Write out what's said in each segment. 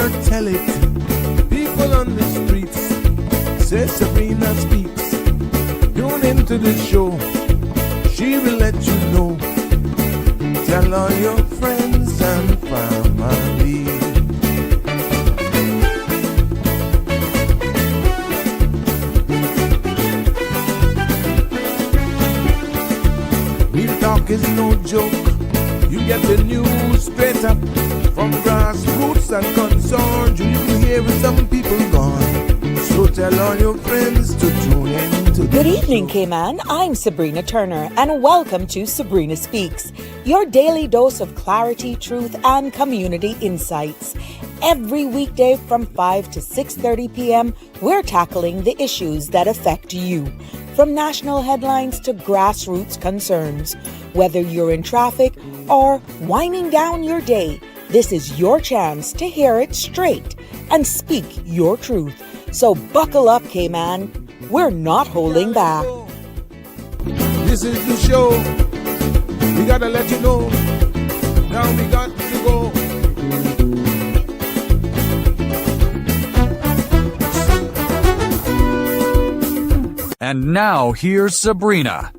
her tell it. People on the streets say Sabrina speaks. Tune into the show, she will let you know. Tell all your friends and family. Real talk is no joke. You get the news straight up from grassroots and concerns. You hear with some people gone. So tell all your friends to tune in to Good evening, Cayman. I'm Sabrina Turner, and welcome to Sabrina Speaks, your daily dose of clarity, truth, and community insights. Every weekday from 5 to 6:30 p.m., we're tackling the issues that affect you. From national headlines to grassroots concerns. Whether you're in traffic or winding down your day, this is your chance to hear it straight and speak your truth. So buckle up, Cayman. We're not holding back. This is the show. We gotta let you know. Now we got to go. And now, here's Sabrina.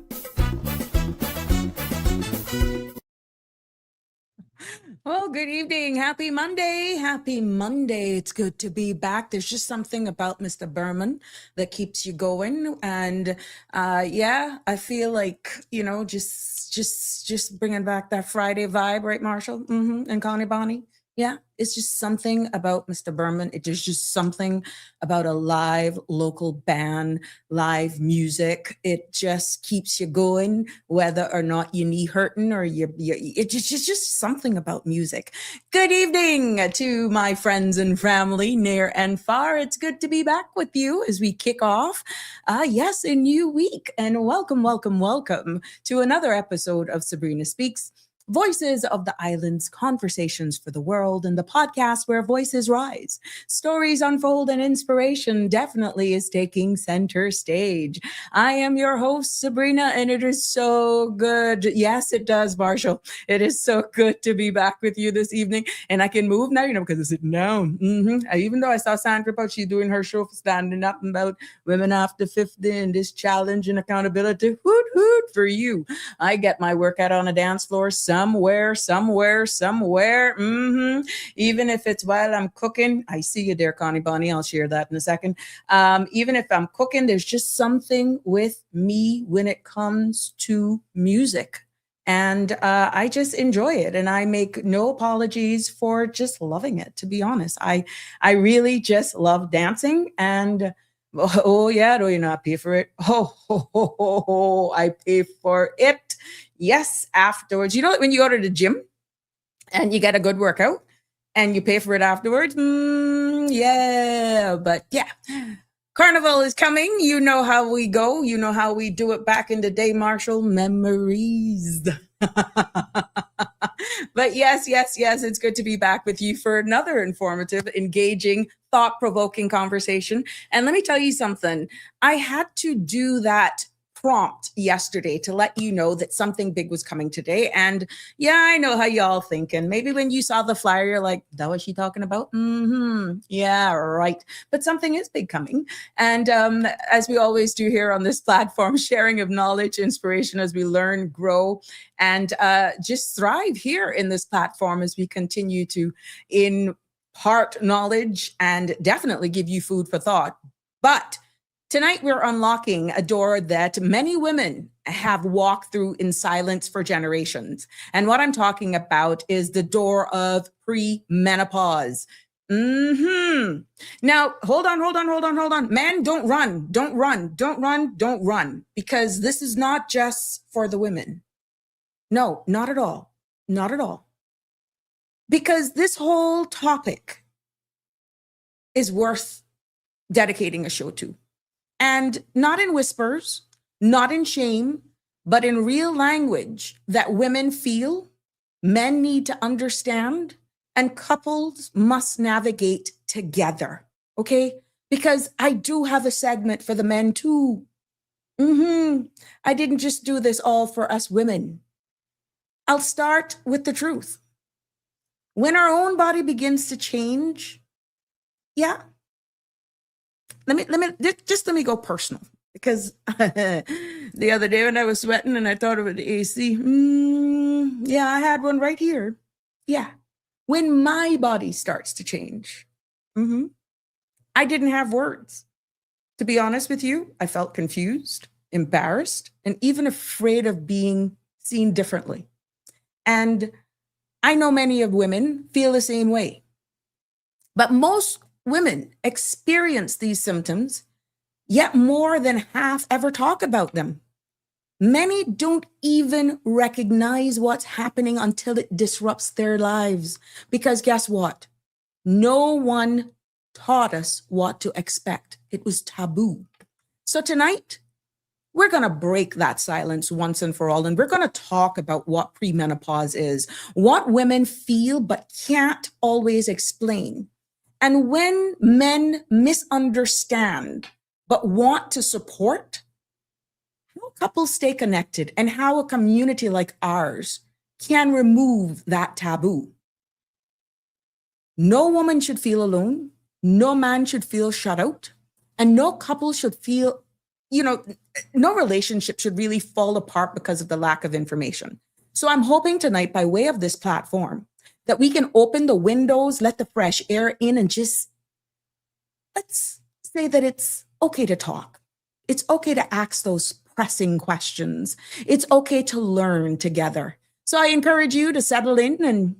Well, good evening. Happy Monday. Happy Monday. It's good to be back. There's just something about Mr. Berman that keeps you going. And I feel like, just bringing back that Friday vibe, right, Marshall? And Connie Bonnie? Yeah, it's just something about Mr. Berman. There's just something about a live local band, live music. It just keeps you going, whether or not you knee hurting or it's just something about music. Good evening to my friends and family near and far. It's good to be back with you as we kick off, a new week. And welcome to another episode of Sabrina Speaks. Voices of the Islands, Conversations for the World, and the podcast where voices rise. Stories unfold and inspiration definitely is taking center stage. I am your host, Sabrina, and it is so good. Yes, it does, Marshall. It is so good to be back with you this evening. And I can move now, because I'm sitting down. Even though I saw Sandra, but she's doing her show for standing up about women after 50 and this challenge and accountability. Hoot, hoot for you. I get my workout on a dance floor somewhere. Even if it's while I'm cooking. I see you there, Connie Bonnie. I'll share that in a second. Even if I'm cooking, there's just something with me when it comes to music. And I just enjoy it. And I make no apologies for just loving it, to be honest. I really just love dancing. And oh yeah, do you not pay for it? I pay for it. Yes, afterwards. You know, when you go to the gym and you get a good workout and you pay for it afterwards? Yeah, but yeah. Carnival is coming. You know how we go. You know how we do it back in the day, Marshall. Memories. But yes, it's good to be back with you for another informative, engaging, thought-provoking conversation. And let me tell you something. I had to do that prompt yesterday to let you know that something big was coming today. And yeah, I know how y'all thinking. Maybe when you saw the flyer, you're like, that what she talking about? Yeah, right. But something is big coming. And as we always do here on this platform, sharing of knowledge, inspiration as we learn, grow, and just thrive here in this platform as we continue to impart knowledge and definitely give you food for thought. But tonight, we're unlocking a door that many women have walked through in silence for generations. And what I'm talking about is the door of premenopause. Now, hold on. Men, don't run. Because this is not just for the women. No, not at all. Not at all. Because this whole topic is worth dedicating a show to. And not in whispers, not in shame, but in real language that women feel, men need to understand, and couples must navigate together, okay? Because I do have a segment for the men too. I didn't just do this all for us women. I'll start with the truth. When our own body begins to change, Yeah. Let me go personal, because the other day when I was sweating and I thought about the AC, yeah, I had one right here. Yeah. When my body starts to change, I didn't have words. To be honest with you, I felt confused, embarrassed, and even afraid of being seen differently. And I know many of women feel the same way. But most women experience these symptoms, yet more than half ever talk about them. Many don't even recognize what's happening until it disrupts their lives. Because guess what? No one taught us what to expect. It was taboo. So tonight, we're going to break that silence once and for all, and we're going to talk about what premenopause is, what women feel but can't always explain. And when men misunderstand but want to support, how couples stay connected and how a community like ours can remove that taboo. No woman should feel alone. No man should feel shut out. And no couple should feel, no relationship should really fall apart because of the lack of information. So I'm hoping tonight, by way of this platform, that we can open the windows, let the fresh air in, and just let's say that it's okay to talk. It's okay to ask those pressing questions. It's okay to learn together. So I encourage you to settle in and,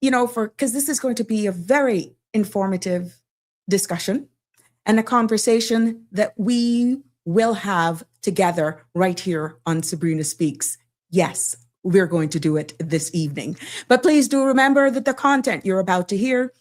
because this is going to be a very informative discussion and a conversation that we will have together right here on Sabrina Speaks. Yes, we're going to do it this evening. But please do remember that the content you're about to hear,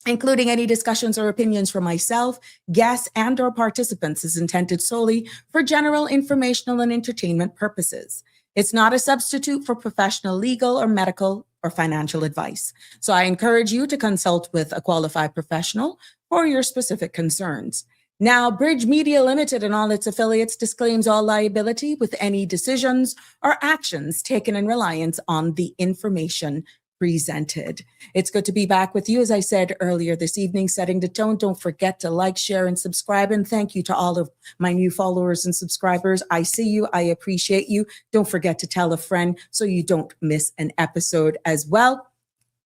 including any discussions or opinions from myself, guests, and or participants, is intended solely for general informational and entertainment purposes. It's not a substitute for professional legal or medical or financial advice. So I encourage you to consult with a qualified professional for your specific concerns. Now, Bridge Media Limited and all its affiliates disclaims all liability with any decisions or actions taken in reliance on the information presented. It's good to be back with you, as I said earlier this evening, setting the tone. Don't forget to like, share, and subscribe. And thank you to all of my new followers and subscribers. I see you. I appreciate you. Don't forget to tell a friend so you don't miss an episode as well.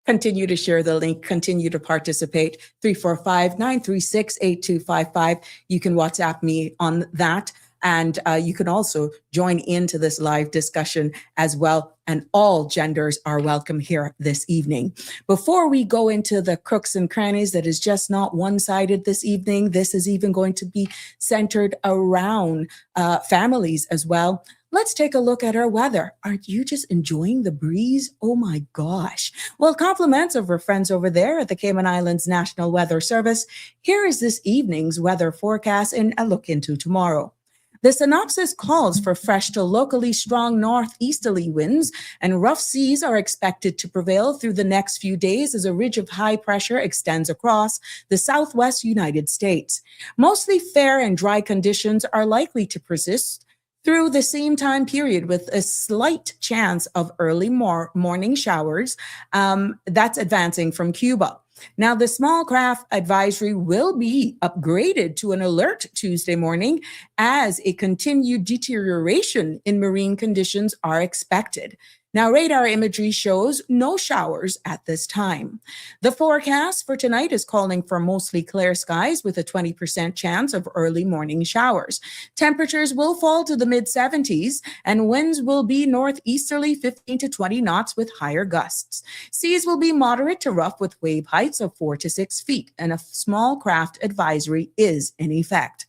Continue to share the link. Continue to participate. 345-936-8255. You can WhatsApp me on that. And you can also join into this live discussion as well. And all genders are welcome here this evening. Before we go into the crooks and crannies that is just not one-sided this evening, this is even going to be centered around families as well. Let's take a look at our weather. Aren't you just enjoying the breeze? Oh my gosh. Well, compliments of our friends over there at the Cayman Islands National Weather Service. Here is this evening's weather forecast and a look into tomorrow. The synopsis calls for fresh to locally strong northeasterly winds, and rough seas are expected to prevail through the next few days as a ridge of high pressure extends across the southwest United States. Mostly fair and dry conditions are likely to persist through the same time period, with a slight chance of early morning showers that's advancing from Cuba. Now, the small craft advisory will be upgraded to an alert Tuesday morning as a continued deterioration in marine conditions are expected. Now, radar imagery shows no showers at this time. The forecast for tonight is calling for mostly clear skies with a 20% chance of early morning showers. Temperatures will fall to the mid-70s and winds will be northeasterly 15 to 20 knots with higher gusts. Seas will be moderate to rough with wave heights of 4 to 6 feet, and a small craft advisory is in effect.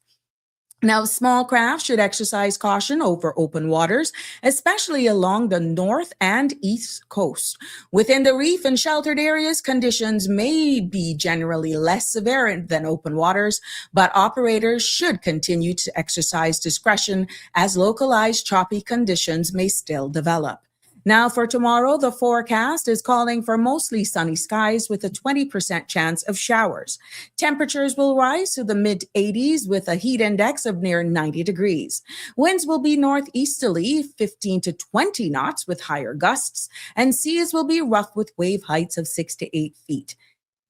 Now, small craft should exercise caution over open waters, especially along the north and east coast. Within the reef and sheltered areas, conditions may be generally less severe than open waters, but operators should continue to exercise discretion as localized choppy conditions may still develop. Now, for tomorrow, the forecast is calling for mostly sunny skies with a 20% chance of showers. Temperatures will rise to the mid-80s with a heat index of near 90 degrees. Winds will be northeasterly 15 to 20 knots with higher gusts, and seas will be rough with wave heights of 6 to 8 feet.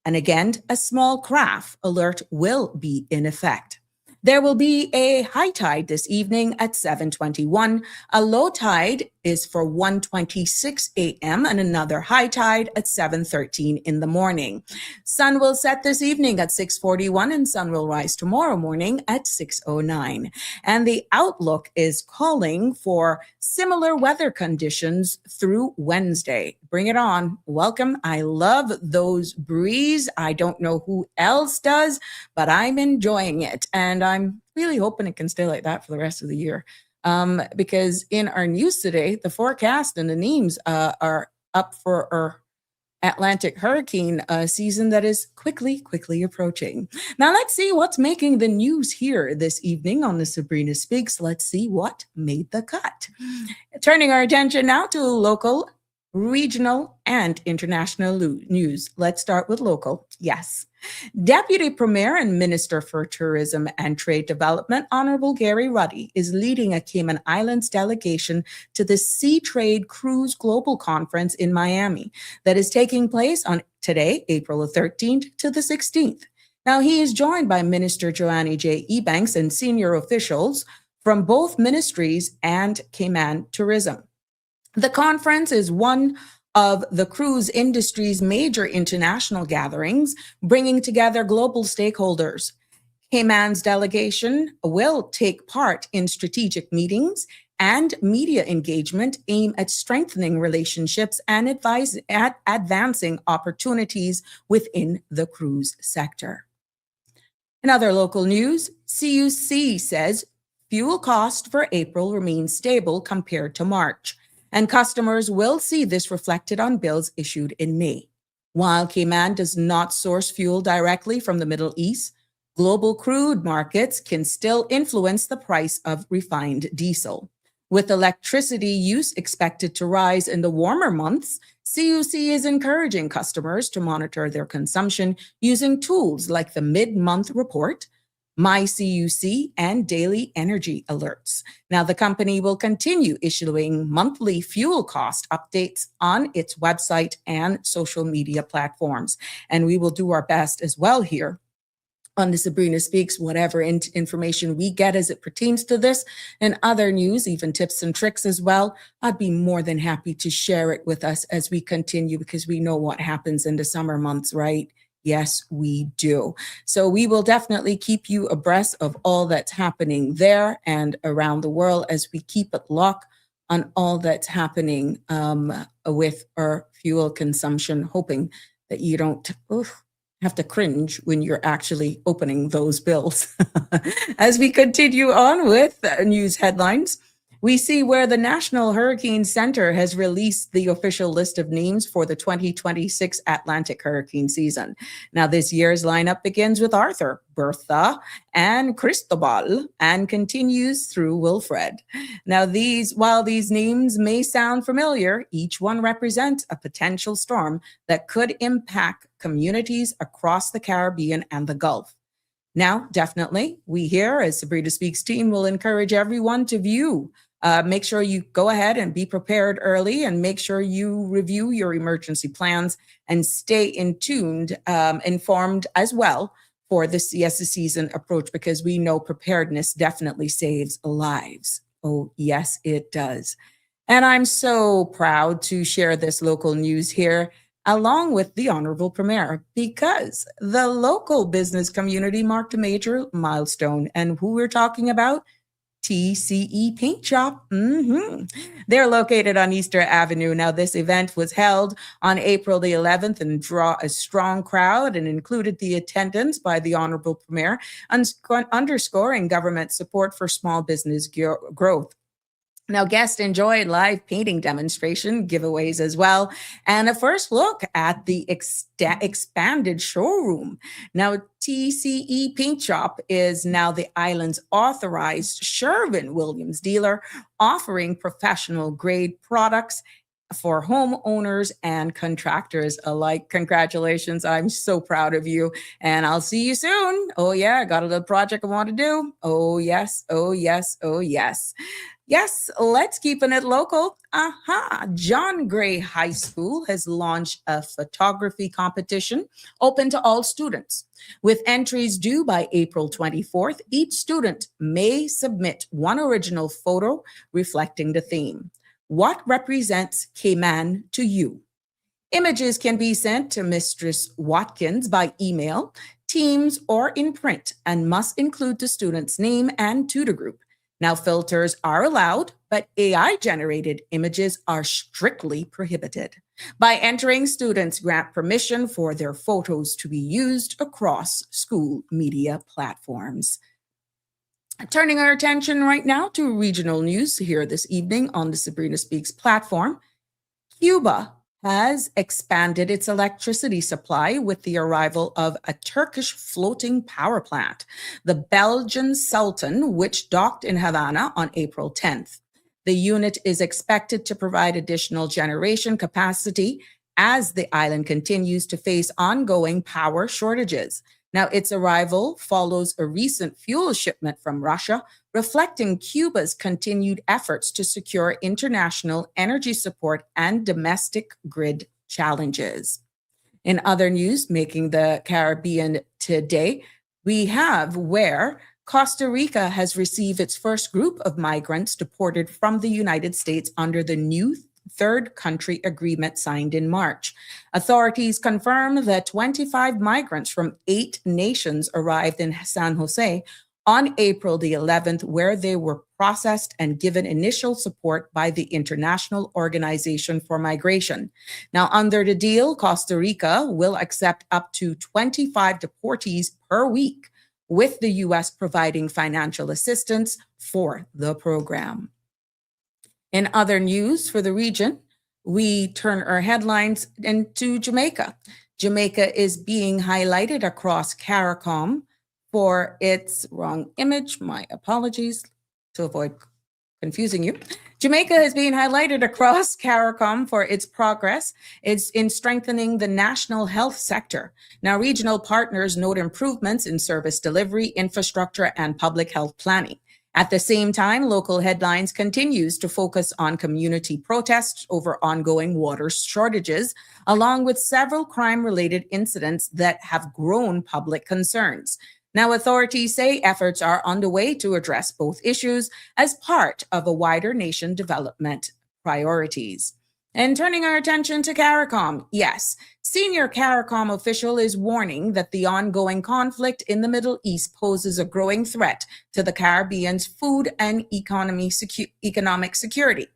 And again, a small craft alert will be in effect. There will be a high tide this evening at 7:21. A low tide is for 1:26 a.m. and another high tide at 7:13 in the morning. Sun will set this evening at 6:41 and sun will rise tomorrow morning at 6:09. And the outlook is calling for similar weather conditions through Wednesday. Bring it on. Welcome. I love those breeze. I don't know who else does, but I'm enjoying it. And I'm really hoping it can stay like that for the rest of the year. Because in our news today, the forecast and the NEAMS are up for our Atlantic hurricane season that is quickly approaching. Now let's see what's making the news here this evening on the Sabrina Speaks. Let's see what made the cut. Turning our attention now to local, regional, and international news. Let's start with local. Yes. Deputy Premier and Minister for Tourism and Trade Development, Honorable Gary Ruddy, is leading a Cayman Islands delegation to the Sea Trade Cruise Global Conference in Miami that is taking place on today, April the 13th to the 16th. Now, he is joined by Minister Joannie J. Ebanks and senior officials from both ministries and Cayman Tourism. The conference is one of the cruise industry's major international gatherings, bringing together global stakeholders. Cayman's delegation will take part in strategic meetings and media engagement aimed at strengthening relationships and advancing opportunities within the cruise sector. In other local news, CUC says fuel cost for April remains stable compared to March, and customers will see this reflected on bills issued in May. While Cayman does not source fuel directly from the Middle East, global crude markets can still influence the price of refined diesel. With electricity use expected to rise in the warmer months, CUC is encouraging customers to monitor their consumption using tools like the mid-month report, My CUC, and daily energy alerts. Now, the company will continue issuing monthly fuel cost updates on its website and social media platforms. And we will do our best as well here on the Sabrina Speaks, whatever information we get as it pertains to this and other news, even tips and tricks as well. I'd be more than happy to share it with us as we continue, because we know what happens in the summer months, right? Yes, we do. So we will definitely keep you abreast of all that's happening there and around the world as we keep it locked on all that's happening with our fuel consumption, hoping that you don't have to cringe when you're actually opening those bills. As we continue on with news headlines, we see where the National Hurricane Center has released the official list of names for the 2026 Atlantic hurricane season. Now, this year's lineup begins with Arthur, Bertha, and Cristobal, and continues through Wilfred. Now, while these names may sound familiar, each one represents a potential storm that could impact communities across the Caribbean and the Gulf. Now, definitely, we here as Sabrina Speaks team will encourage everyone to view. Make sure you go ahead and be prepared early, and make sure you review your emergency plans and stay informed as well for the siesta season approach, because we know preparedness definitely saves lives. Oh, yes, it does. And I'm so proud to share this local news here along with the Honorable Premier, because the local business community marked a major milestone. And who we're talking about? TCE Paint Shop. They're located on Easter Avenue. Now, this event was held on April the 11th and draw a strong crowd and included the attendance by the Honorable Premier, underscoring government support for small business growth. Now, guests enjoyed live painting demonstration giveaways as well, and a first look at the expanded showroom. Now, TCE Paint Shop is now the island's authorized Sherwin-Williams dealer, offering professional grade products for homeowners and contractors alike. Congratulations. I'm so proud of you, and I'll see you soon. Oh yeah, I got a little project I want to do. Oh yes, oh yes, oh yes. Yes, let's keeping it local. John Gray High School has launched a photography competition open to all students. With entries due by April 24th, each student may submit one original photo reflecting the theme. What represents Cayman to you? Images can be sent to Mistress Watkins by email, Teams, or in print and must include the student's name and tutor group. Now, filters are allowed, but AI generated images are strictly prohibited. By entering, students grant permission for their photos to be used across school media platforms. Turning our attention right now to regional news here this evening on the Sabrina Speaks platform, Cuba has expanded its electricity supply with the arrival of a Turkish floating power plant, the Belgian Sultan, which docked in Havana on April 10th. The unit is expected to provide additional generation capacity as the island continues to face ongoing power shortages. Now, its arrival follows a recent fuel shipment from Russia, reflecting Cuba's continued efforts to secure international energy support and domestic grid challenges. In other news making the Caribbean today, we have where Costa Rica has received its first group of migrants deported from the United States under the new third country agreement signed in March. Authorities confirm that 25 migrants from 8 nations arrived in San Jose on April the 11th, where they were processed and given initial support by the International Organization for Migration. Now, under the deal, Costa Rica will accept up to 25 deportees per week, with the U.S. providing financial assistance for the program. In other news for the region, we turn our headlines into Jamaica. Jamaica is being highlighted across CARICOM for its wrong image. My apologies to avoid confusing you. Jamaica has been highlighted across CARICOM for its progress in strengthening the national health sector. Now, regional partners note improvements in service delivery, infrastructure, and public health planning. At the same time, local headlines continues to focus on community protests over ongoing water shortages, along with several crime-related incidents that have grown public concerns. Now, authorities say efforts are underway to address both issues as part of a wider nation development priorities. And turning our attention to CARICOM, yes, senior CARICOM official is warning that the ongoing conflict in the Middle East poses a growing threat to the Caribbean's food and economic security.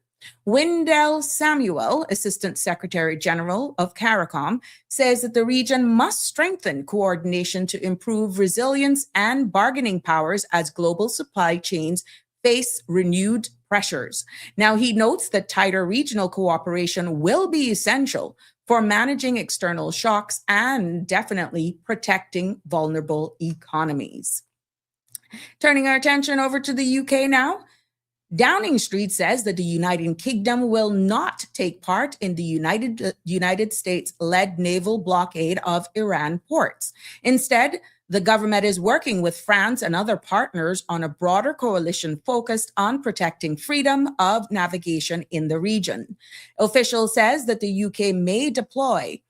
Wendell Samuel, Assistant Secretary General of CARICOM, says that the region must strengthen coordination to improve resilience and bargaining powers as global supply chains face renewed pressures. Now, he notes that tighter regional cooperation will be essential for managing external shocks and definitely protecting vulnerable economies. Turning our attention over to the UK now, Downing Street says that the United Kingdom will not take part in the United States-led naval blockade of Iran ports. Instead, the government is working with France and other partners on a broader coalition focused on protecting freedom of navigation in the region. Official says that the UK may deploy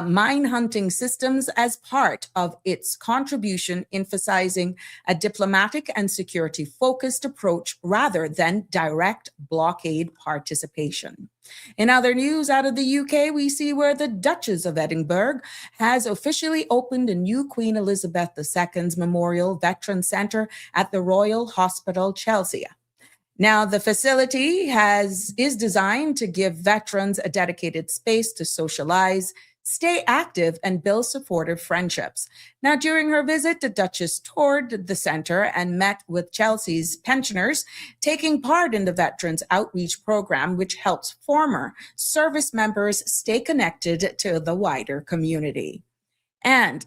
mine hunting systems as part of its contribution, emphasizing a diplomatic and security focused approach rather than direct blockade participation. In other news out of the UK, we see where the Duchess of Edinburgh has officially opened a new Queen Elizabeth II's Memorial Veteran Centre at the Royal Hospital, Chelsea. Now, the facility is designed to give veterans a dedicated space to socialize, stay active, and build supportive friendships. Now, during her visit, the Duchess toured the center and met with Chelsea's pensioners, taking part in the Veterans Outreach Program, which helps former service members stay connected to the wider community. And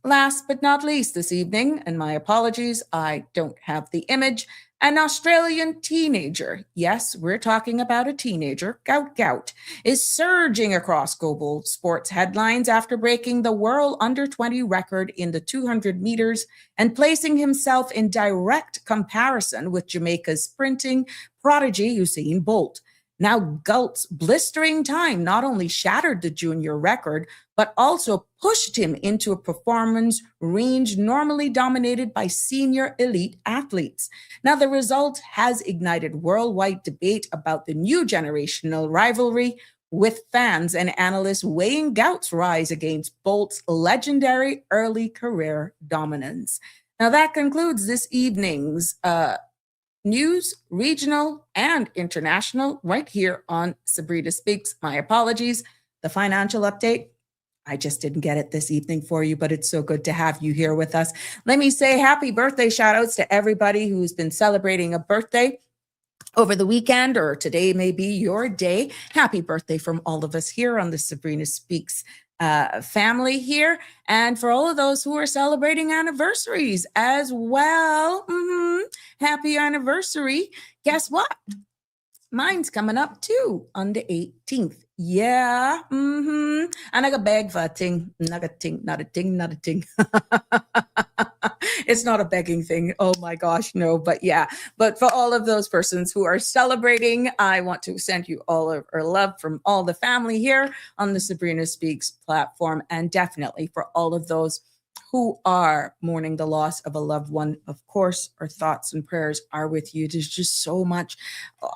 last but not least this evening, and my apologies, I don't have the image, An Australian teenager, yes, we're talking about a teenager, gout, is surging across global sports headlines after breaking the world under 20 record in the 200 meters and placing himself in direct comparison with Jamaica's sprinting prodigy Usain Bolt. Now, Galt's blistering time not only shattered the junior record, but also pushed him into a performance range normally dominated by senior elite athletes. Now, the result has ignited worldwide debate about the new generational rivalry, with fans and analysts weighing Gout's rise against Bolt's legendary early career dominance. Now, that concludes this evening's news, regional and international, right here on Sabrina Speaks. My apologies. The financial update, I just didn't get it this evening for you, but it's so good to have you here with us. Let me say happy birthday shout outs to everybody who's been celebrating a birthday over the weekend, or today may be your day. Happy birthday from all of us here on the Sabrina Speaks family here. And for all of those who are celebrating anniversaries as well, happy anniversary. Guess what? Mine's coming up too on the 18th. Yeah. And I got beg for a ting. Not a ting, not a ting, not a ting. It's not a begging thing. Oh my gosh, no. But yeah. But for all of those persons who are celebrating, I want to send you all of our love from all the family here on the Sabrina Speaks platform. And definitely for all of those who are mourning the loss of a loved one, of course, our thoughts and prayers are with you. There's just so much.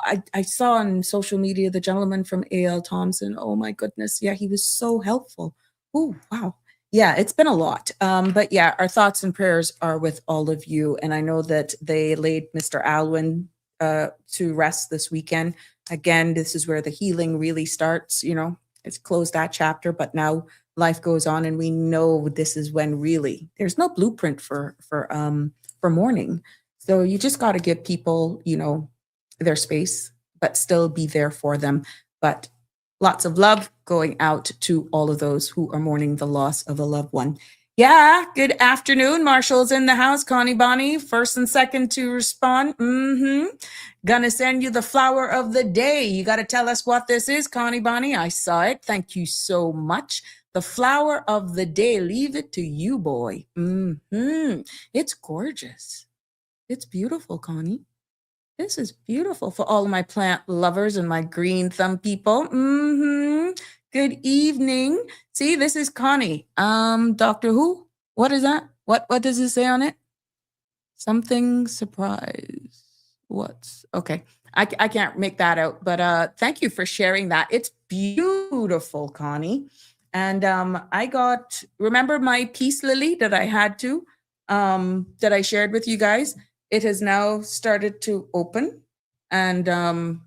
I saw on social media the gentleman from A.L. Thompson. Oh my goodness. Yeah, he was so helpful. Oh, wow. Yeah, it's been a lot. But yeah, our thoughts and prayers are with all of you. And I know that they laid Mr. Alwyn to rest this weekend. Again, this is where the healing really starts. You know, it's closed that chapter, but now life goes on, and we know this is when really there's no blueprint for mourning. So you just got to give people, you know, their space, but still be there for them. But lots of love going out to all of those who are mourning the loss of a loved one. Yeah, good afternoon. Marshall's in the house. Connie Bonnie, first and second to respond. Gonna send you the flower of the day. You got to tell us what this is, Connie Bonnie. I saw it. Thank you so much. The flower of the day. Leave it to you, boy. It's gorgeous. It's beautiful, Connie. This is beautiful for all of my plant lovers and my green thumb people. Good evening. See, this is Connie. Doctor Who? What is that? What does it say on it? Something surprise. What's okay? I can't make that out, but thank you for sharing that. It's beautiful, Connie. And I got, remember my peace lily that I had to, that I shared with you guys? It has now started to open. And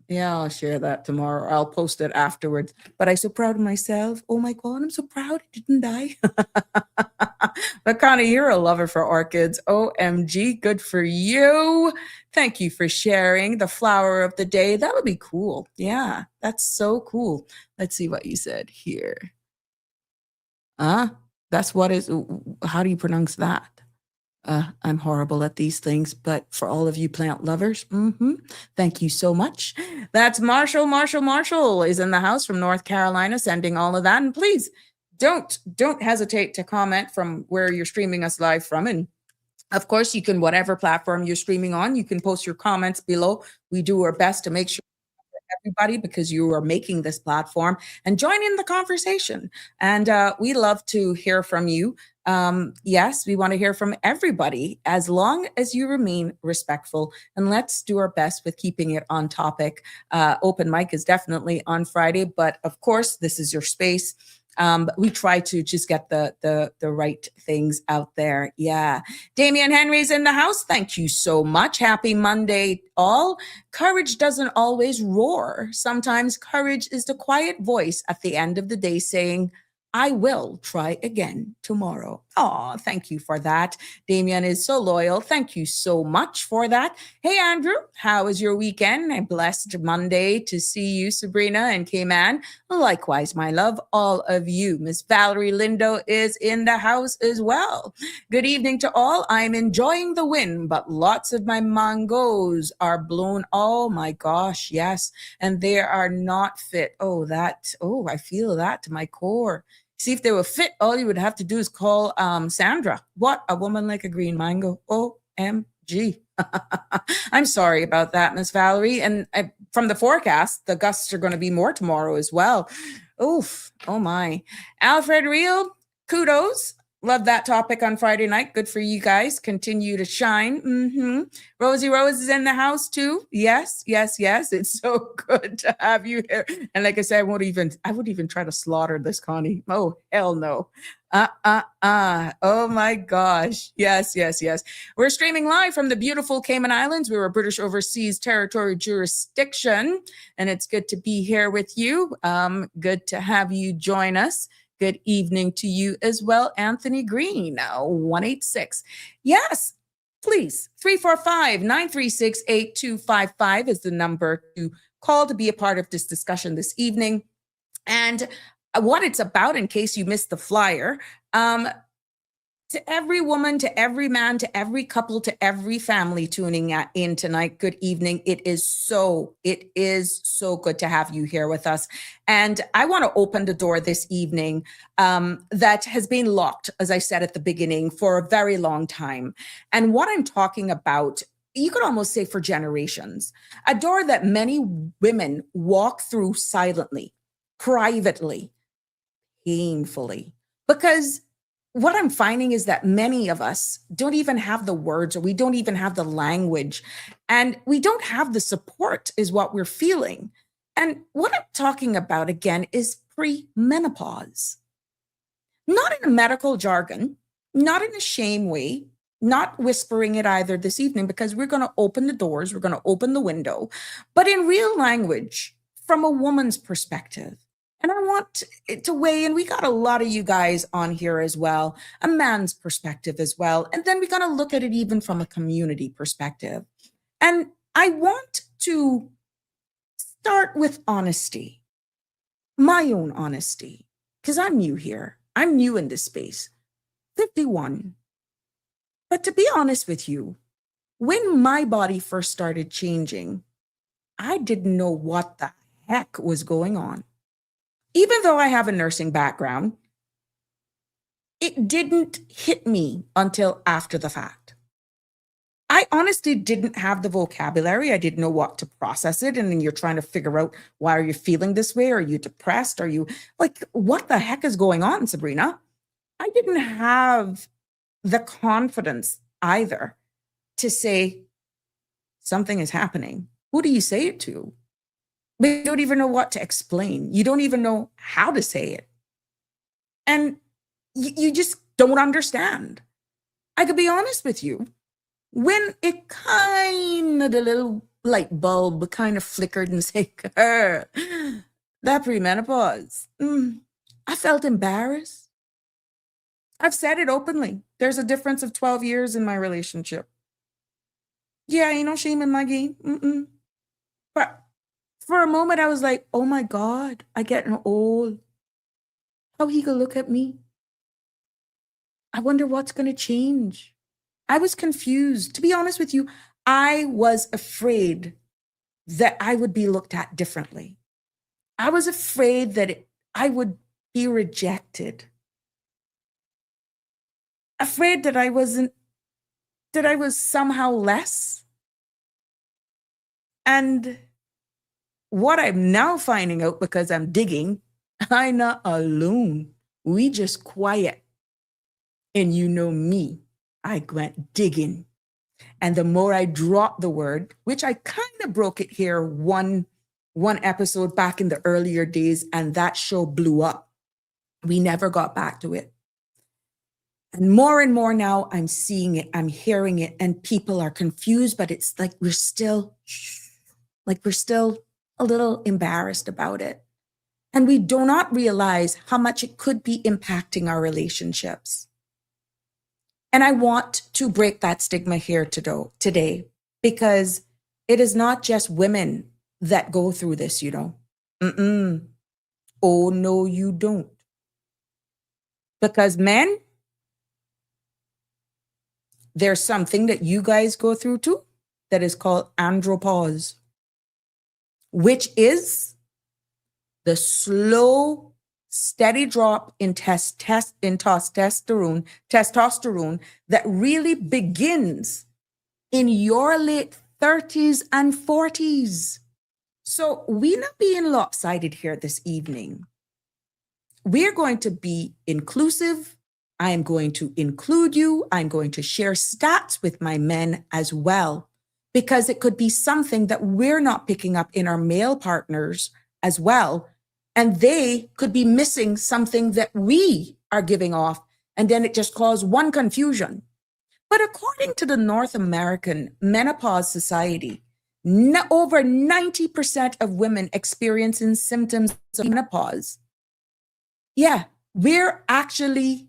yeah, I'll share that tomorrow. I'll post it afterwards. But I'm so proud of myself. Oh my God, I'm so proud it didn't die. But Connie, you're a lover for orchids. OMG, good for you. Thank you for sharing the flower of the day. That'll be cool. Yeah, that's so cool. Let's see what you said here. That's what is, how do you pronounce that? I'm horrible at these things, but for all of you plant lovers, thank you so much. That's Marshall. Marshall is in the house from North Carolina, sending all of that. And please don't hesitate to comment from where you're streaming us live from. And of course, you can, whatever platform you're streaming on, you can post your comments below. We do our best to make sure everybody, because you are making this platform, and join in the conversation. And we love to hear from you. Yes, we want to hear from everybody, as long as you remain respectful, and let's do our best with keeping it on topic. Open mic is definitely on Friday, but of course, this is your space. But we try to just get the right things out there. Yeah. Damian Henry's in the house. Thank you so much. Happy Monday, all. Courage doesn't always roar. Sometimes courage is the quiet voice at the end of the day saying, I will try again tomorrow. Oh, thank you for that. Damien is so loyal. Thank you so much for that. Hey, Andrew, how was your weekend? A blessed Monday to see you, Sabrina and Cayman. Likewise, my love, all of you. Miss Valerie Lindo is in the house as well. Good evening to all. I'm enjoying the wind, but lots of my mangoes are blown. Oh my gosh, yes. And they are not fit. I feel that to my core. See, if they were fit, all you would have to do is call Sandra. What? A woman like a green mango. OMG. I'm sorry about that, Miss Valerie. And from the forecast, the gusts are going to be more tomorrow as well. Oof. Oh my. Alfred Real, kudos. Love that topic on Friday night. Good for you guys. Continue to shine. Rosie Rose is in the house too. Yes. It's so good to have you here. And like I said, I would even try to slaughter this, Connie. Oh, hell no. Oh my gosh. Yes. We're streaming live from the beautiful Cayman Islands. We're a British overseas territory jurisdiction, and it's good to be here with you. Good to have you join us. Good evening to you as well, Anthony Green, 186. Yes, please, 345-936-8255 is the number to call to be a part of this discussion this evening. And what it's about, in case you missed the flyer, to every woman, to every man, to every couple, to every family tuning in tonight, good evening. It is so good to have you here with us. And I want to open the door this evening that has been locked, as I said at the beginning, for a very long time. And what I'm talking about, you could almost say for generations, a door that many women walk through silently, privately, painfully, because what I'm finding is that many of us don't even have the words, or we don't even have the language, and we don't have the support is what we're feeling. And what I'm talking about again is premenopause. Not in a medical jargon, not in a shame way, not whispering it either this evening, because we're going to open the doors, we're going to open the window, but in real language from a woman's perspective. And I want to weigh in. We got a lot of you guys on here as well, a man's perspective as well. And then we're going to look at it even from a community perspective. And I want to start with honesty, my own honesty, because I'm new here. I'm new in this space, 51. But to be honest with you, when my body first started changing, I didn't know what the heck was going on. Even though I have a nursing background, it didn't hit me until after the fact. I honestly didn't have the vocabulary. I didn't know what to process it. And then you're trying to figure out, why are you feeling this way? Are you depressed? Are you like, what the heck is going on, Sabrina? I didn't have the confidence either to say something is happening. Who do you say it to? But you don't even know what to explain. You don't even know how to say it. And you just don't understand. I could be honest with you. When it kind of, the little light bulb kind of flickered and said, that premenopause, I felt embarrassed. I've said it openly. There's a difference of 12 years in my relationship. Yeah, ain't no shame in my game. But for a moment, I was like, oh my God, I getting old. How he gonna look at me? I wonder what's gonna change. I was confused. To be honest with you, I was afraid that I would be looked at differently. I was afraid that I would be rejected. Afraid that I was somehow less. And what I'm now finding out, because I'm digging, I'm not alone. We just quiet. And you know me, I went digging. And the more I dropped the word, which I kind of broke it here one episode back in the earlier days, and that show blew up. We never got back to it. And more now, I'm seeing it, I'm hearing it, and people are confused, but it's like we're still a little embarrassed about it. And we do not realize how much it could be impacting our relationships. And I want to break that stigma here today, because it is not just women that go through this, you know. Oh, no, you don't. Because men, there's something that you guys go through too that is called andropause, which is the slow, steady drop in testosterone that really begins in your late 30s and 40s. So we're not being lopsided here this evening. We're going to be inclusive. I am going to include you. I'm going to share stats with my men as well, because it could be something that we're not picking up in our male partners as well. And they could be missing something that we are giving off. And then it just caused one confusion. But according to the North American Menopause Society, over 90% of women experiencing symptoms of menopause. Yeah, we're actually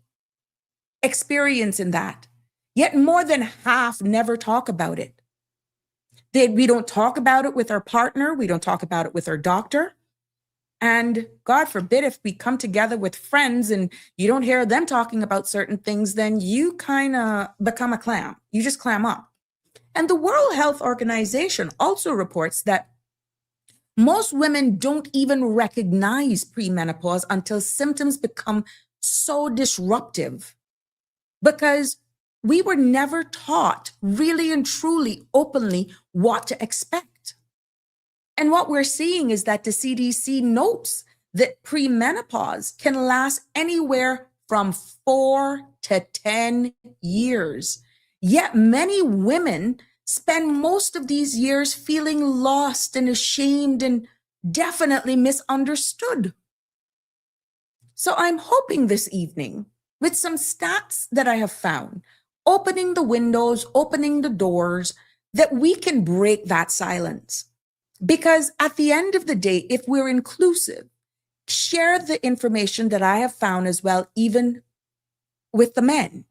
experiencing that. Yet more than half never talk about it. We don't talk about it with our partner. We don't talk about it with our doctor. And God forbid, if we come together with friends and you don't hear them talking about certain things, then you kind of become a clam. You just clam up. And the World Health Organization also reports that most women don't even recognize premenopause until symptoms become so disruptive, because we were never taught really and truly openly what to expect. And what we're seeing is that the CDC notes that premenopause can last anywhere from 4 to 10 years. Yet many women spend most of these years feeling lost and ashamed and definitely misunderstood. So I'm hoping this evening, with some stats that I have found, opening the windows, opening the doors, that we can break that silence. Because at the end of the day, if we're inclusive, share the information that I have found as well, even with the men.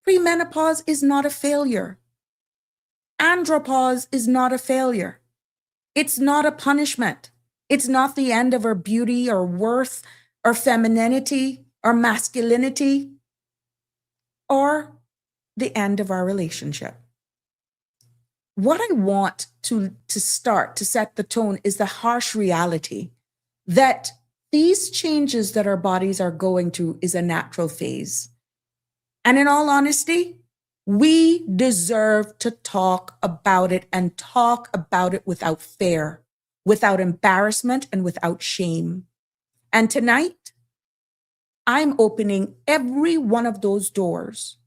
Premenopause is not a failure. Andropause is not a failure. It's not a punishment. It's not the end of our beauty or worth or femininity or masculinity or the end of our relationship. What I want to start to set the tone is the harsh reality that these changes that our bodies are going through is a natural phase. And in all honesty, we deserve to talk about it, and talk about it without fear, without embarrassment, and without shame. And tonight, I'm opening every one of those doors.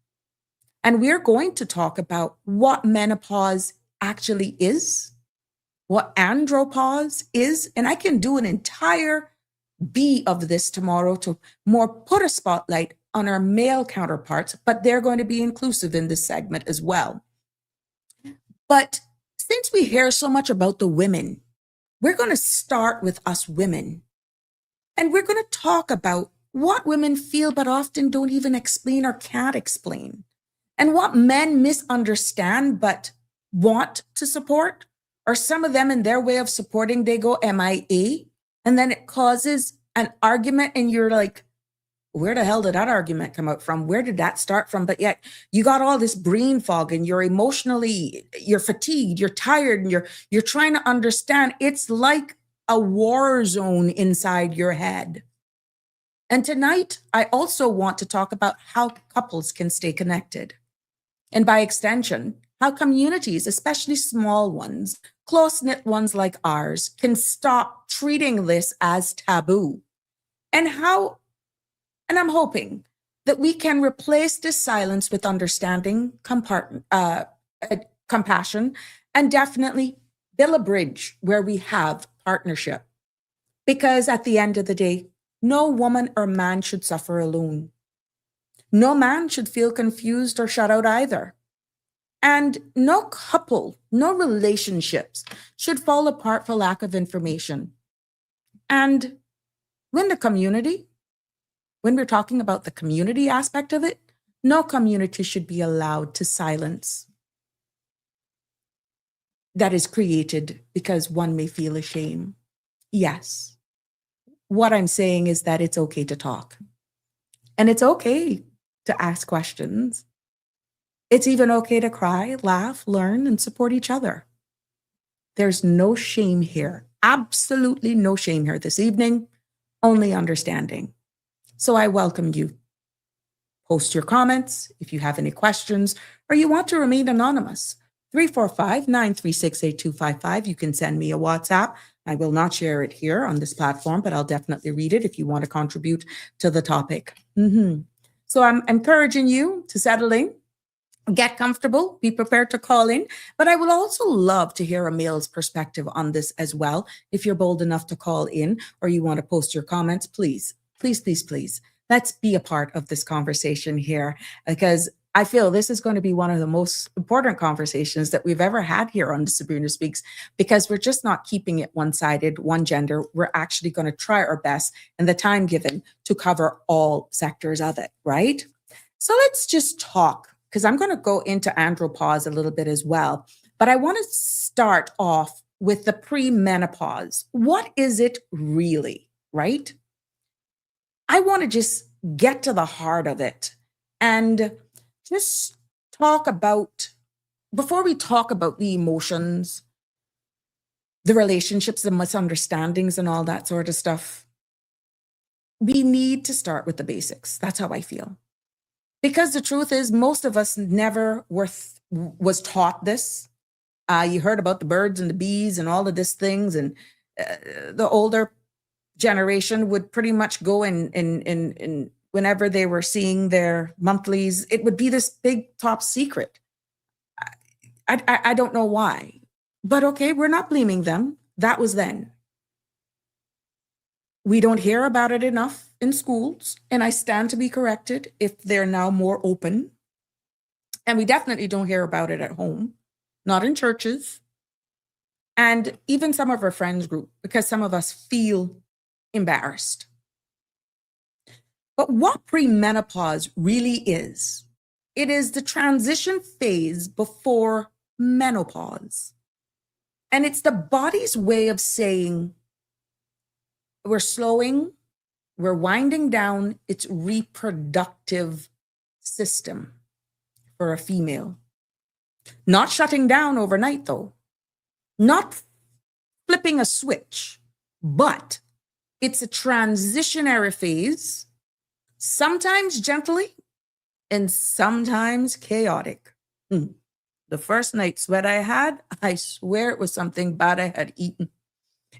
And we're going to talk about what menopause actually is, what andropause is. And I can do an entire B of this tomorrow to more put a spotlight on our male counterparts, but they're going to be inclusive in this segment as well. But since we hear so much about the women, we're going to start with us women. And we're going to talk about what women feel but often don't even explain or can't explain. And what men misunderstand but want to support, or some of them in their way of supporting, they go MIA. And then it causes an argument and you're like, where the hell did that argument come out from? Where did that start from? But yet you got all this brain fog and you're fatigued, you're tired, and you're trying to understand. It's like a war zone inside your head. And tonight, I also want to talk about how couples can stay connected. And by extension, how communities, especially small ones, close-knit ones like ours, can stop treating this as taboo. And I'm hoping that we can replace this silence with understanding, compassion, and definitely build a bridge where we have partnership. Because at the end of the day, no woman or man should suffer alone. No man should feel confused or shut out either. And no couple, no relationships should fall apart for lack of information. And when we're talking about the community aspect of it, no community should be allowed to silence that is created because one may feel ashamed. Yes. What I'm saying is that it's okay to talk. And it's okay to ask questions. It's even okay to cry, laugh, learn, and support each other. There's no shame here. Absolutely no shame here this evening, only understanding. So I welcome you. Post your comments if you have any questions or you want to remain anonymous. 345-936-8255. You can send me a WhatsApp. I will not share it here on this platform, but I'll definitely read it if you want to contribute to the topic. So I'm encouraging you to settle in, get comfortable, be prepared to call in. But I would also love to hear a male's perspective on this as well. If you're bold enough to call in or you want to post your comments, please, please, please, please. Let's be a part of this conversation here, because I feel this is going to be one of the most important conversations that we've ever had here on Sabrina Speaks, because we're just not keeping it one-sided, one gender. We're actually going to try our best in the time given to cover all sectors of it, right? So let's just talk, because I'm going to go into andropause a little bit as well. But I want to start off with the premenopause. What is it really, right? I want to just get to the heart of it and just talk about, before we talk about the emotions, the relationships, the misunderstandings and all that sort of stuff, we need to start with the basics. That's how I feel. Because the truth is, most of us never was taught this. You heard about the birds and the bees and all of these things, and the older generation would pretty much go in whenever they were seeing their monthlies, it would be this big top secret. I don't know why, but okay, we're not blaming them. That was then. We don't hear about it enough in schools, and I stand to be corrected if they're now more open. And we definitely don't hear about it at home, not in churches, and even some of our friends group, because some of us feel embarrassed. But what premenopause really is, it is the transition phase before menopause. And it's the body's way of saying, we're slowing, we're winding down its reproductive system for a female. Not shutting down overnight, though. Not flipping a switch, but it's a transitionary phase, sometimes gently and sometimes chaotic. The first night sweat I had, I swear it was something bad I had eaten.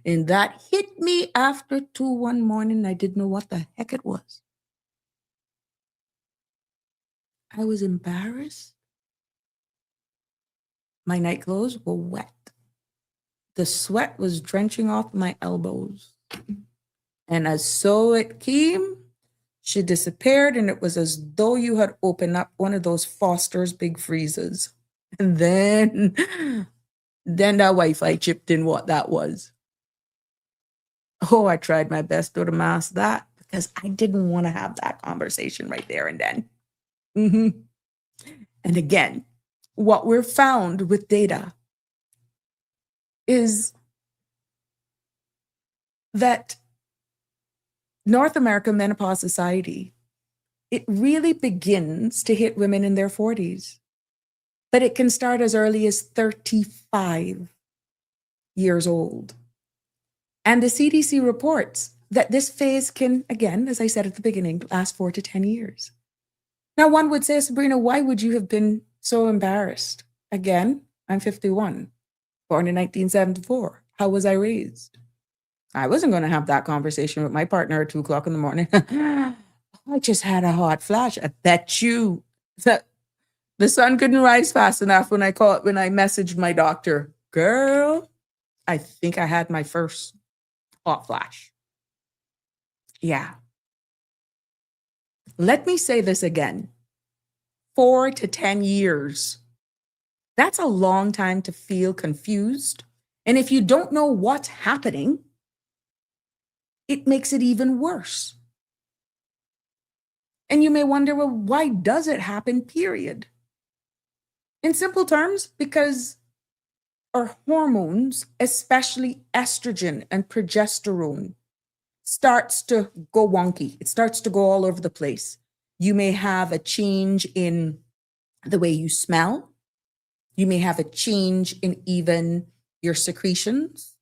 And that hit me after 2 one morning. I didn't know what the heck it was. I was embarrassed. My night clothes were wet. The sweat was drenching off my elbows. And as so it came, she disappeared, and it was as though you had opened up one of those Foster's big freezers. And then that Wi-Fi chipped in what that was. Oh, I tried my best to mask that because I didn't want to have that conversation right there and then. And again, what we're found with data is that North American Menopause Society, it really begins to hit women in their 40s, but it can start as early as 35 years old. And the CDC reports that this phase can, again, as I said at the beginning, last 4 to 10 years. Now, one would say, Sabrina, why would you have been so embarrassed? Again, I'm 51, born in 1974. How was I raised? I wasn't going to have that conversation with my partner at 2 o'clock in the morning. I just had a hot flash. I bet you that the sun couldn't rise fast enough when I messaged my doctor. Girl, I think I had my first hot flash. Yeah. Let me say this again. 4 to 10 years. That's a long time to feel confused. And if you don't know what's happening, it makes it even worse. And you may wonder, well, why does it happen, period? In simple terms, because our hormones, especially estrogen and progesterone, starts to go wonky. It starts to go all over the place. You may have a change in the way you smell. You may have a change in even your secretions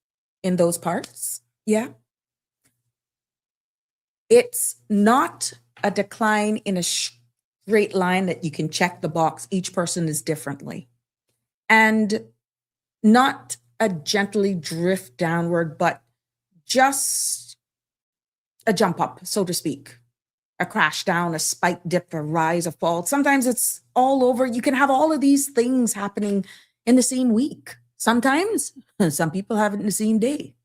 in those parts. Yeah. It's not a decline in a straight line that you can check the box. Each person is differently. And not a gently drift downward, but just a jump up, so to speak. A crash down, a spike dip, a rise, a fall. Sometimes it's all over. You can have all of these things happening in the same week. Sometimes some people have it in the same day.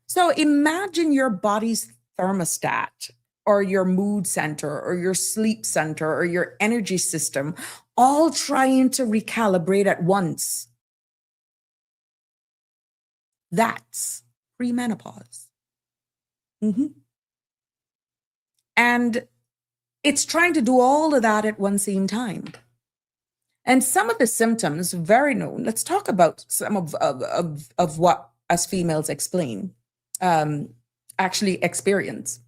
So imagine your body's thermostat or your mood center or your sleep center or your energy system all trying to recalibrate at once. That's premenopause. And it's trying to do all of that at one same time. And some of the symptoms, very known, let's talk about some of what us females actually experience,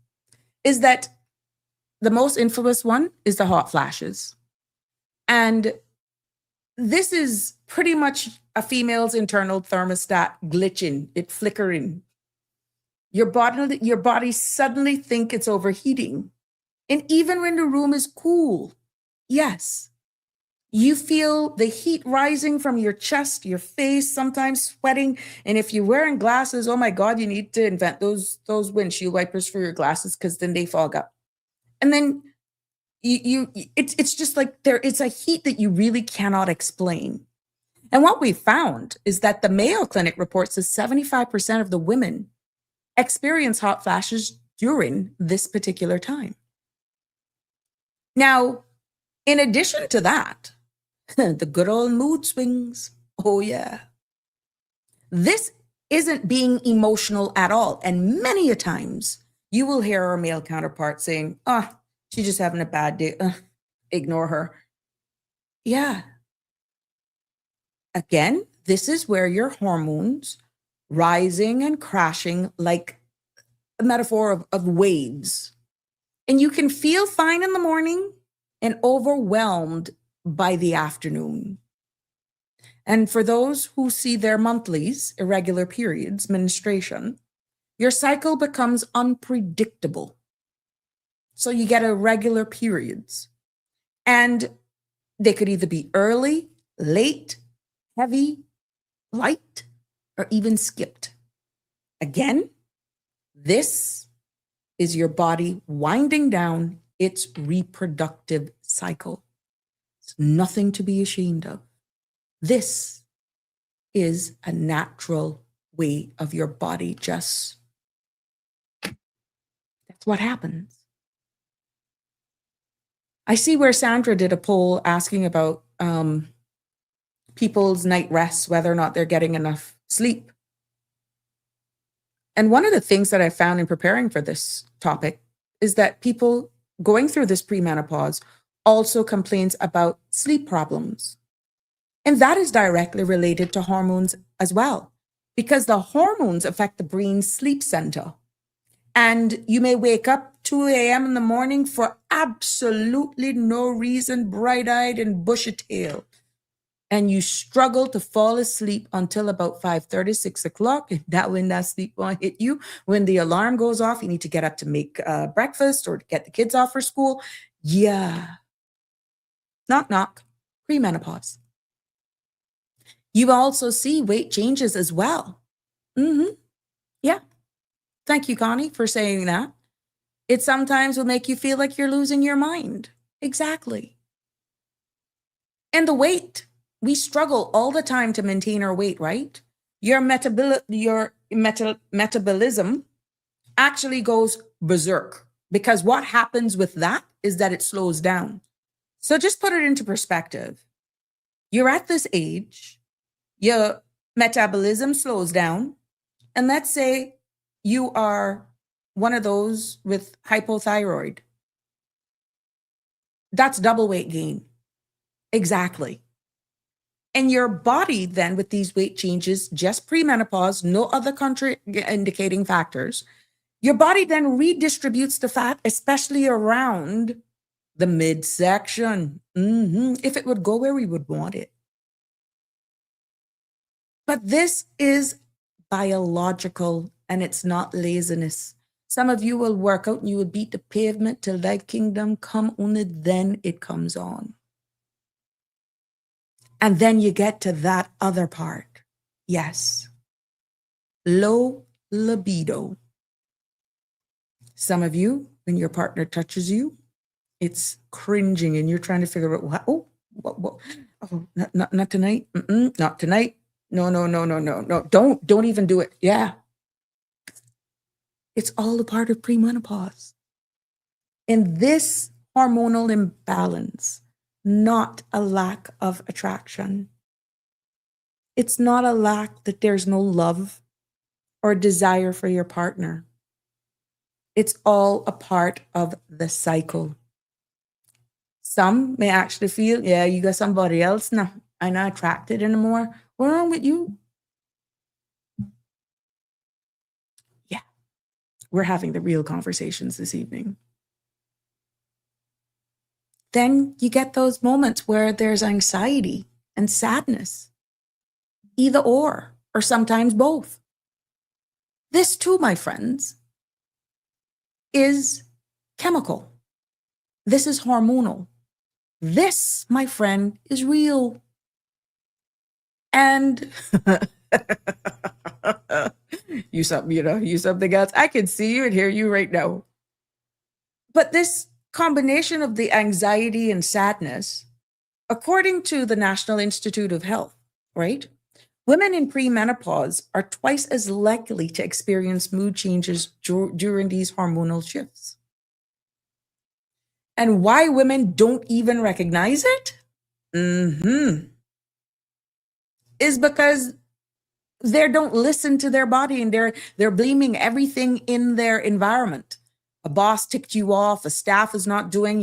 is that the most infamous one is the hot flashes. And this is pretty much a female's internal thermostat glitching, it flickering. Your body suddenly think it's overheating. And even when the room is cool, yes, you feel the heat rising from your chest, your face, sometimes sweating. And if you're wearing glasses, oh my God, you need to invent those windshield wipers for your glasses because then they fog up. And then it's just like it's a heat that you really cannot explain. And what we found is that the Mayo Clinic reports that 75% of the women experience hot flashes during this particular time. Now, in addition to that, the good old mood swings. Oh, yeah. This isn't being emotional at all. And many a times you will hear our male counterpart saying, oh, she's just having a bad day. Ignore her. Yeah. Again, this is where your hormones rising and crashing like a metaphor of waves. And you can feel fine in the morning and overwhelmed by the afternoon. And for those who see their monthlies, irregular periods, menstruation, your cycle becomes unpredictable. So you get irregular periods. And they could either be early, late, heavy, light, or even skipped. Again, this is your body winding down its reproductive cycle. It's nothing to be ashamed of. This is a natural way of your body just, that's what happens. I see where Sandra did a poll asking about people's night rests, whether or not they're getting enough sleep. And one of the things that I found in preparing for this topic is that people going through this premenopause also complains about sleep problems. And that is directly related to hormones as well, because the hormones affect the brain's sleep center. And you may wake up 2 a.m. in the morning for absolutely no reason, bright-eyed and bushy-tailed. And you struggle to fall asleep until about 5:30, 6 o'clock. And that when that sleep won't hit you, when the alarm goes off, you need to get up to make breakfast or to get the kids off for school. Yeah. Knock, knock. Premenopause. You also see weight changes as well. Yeah. Thank you, Connie, for saying that. It sometimes will make you feel like you're losing your mind. Exactly. And the weight. We struggle all the time to maintain our weight, right? Your metabolism actually goes berserk, because what happens with that is that it slows down. So just put it into perspective. You're at this age, your metabolism slows down, and let's say you are one of those with hypothyroid. That's double weight gain. Exactly. And your body then, with these weight changes, just premenopause, no other indicating factors, your body then redistributes the fat, especially around the midsection. If it would go where we would want it. But this is biological and it's not laziness. Some of you will work out and you will beat the pavement till thy kingdom come, only then it comes on. And then you get to that other part. Yes. Low libido. Some of you, when your partner touches you, it's cringing and you're trying to figure out, what? Oh, not tonight. Not tonight. No. Don't even do it. Yeah. It's all a part of premenopause. And this hormonal imbalance, not a lack of attraction. It's not a lack that there's no love or desire for your partner. It's all a part of the cycle. Some may actually feel, yeah, you got somebody else now. I'm not attracted anymore. What's wrong with you? Yeah, we're having the real conversations this evening. Then you get those moments where there's anxiety and sadness, either or sometimes both. This too, my friends, is chemical. This is hormonal. This, my friend, is real. And you something else. I can see you and hear you right now. But this combination of the anxiety and sadness, according to the National Institute of Health, right? Women in premenopause are twice as likely to experience mood changes during these hormonal shifts. And why women don't even recognize it? Is because they don't listen to their body and they're blaming everything in their environment. A boss ticked you off, a staff is not doing,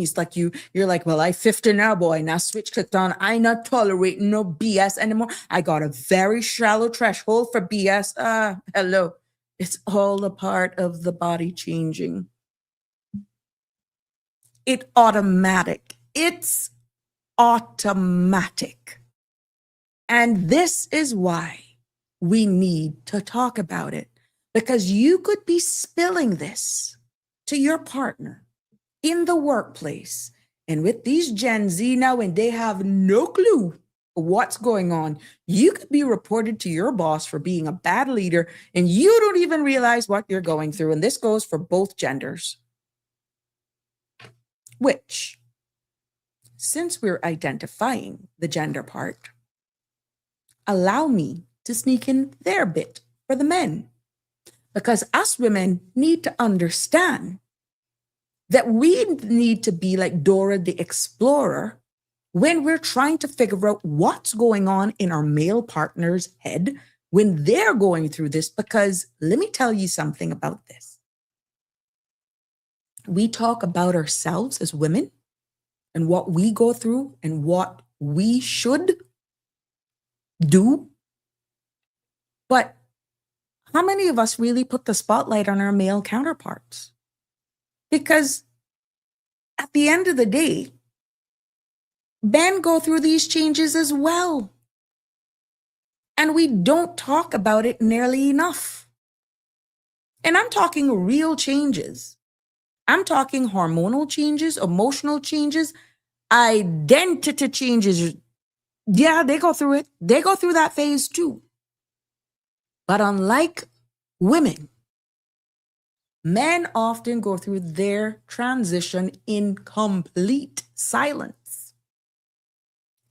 you're like, well, I 50 now, boy, now switch clicked on. I not tolerating no BS anymore. I got a very shallow threshold for BS. Hello. It's all a part of the body changing. It's automatic. And this is why we need to talk about it, because you could be spilling this to your partner in the workplace. And with these Gen Z now, and they have no clue what's going on, you could be reported to your boss for being a bad leader and you don't even realize what you're going through. And this goes for both genders. Which, since we're identifying the gender part, allow me to sneak in their bit for the men. Because us women need to understand that we need to be like Dora the Explorer when we're trying to figure out what's going on in our male partner's head when they're going through this. Because let me tell you something about this. We talk about ourselves as women and what we go through and what we should do. But how many of us really put the spotlight on our male counterparts? Because at the end of the day, men go through these changes as well. And we don't talk about it nearly enough. And I'm talking real changes. I'm talking hormonal changes, emotional changes, identity changes. Yeah, they go through it. They go through that phase too. But unlike women, men often go through their transition in complete silence.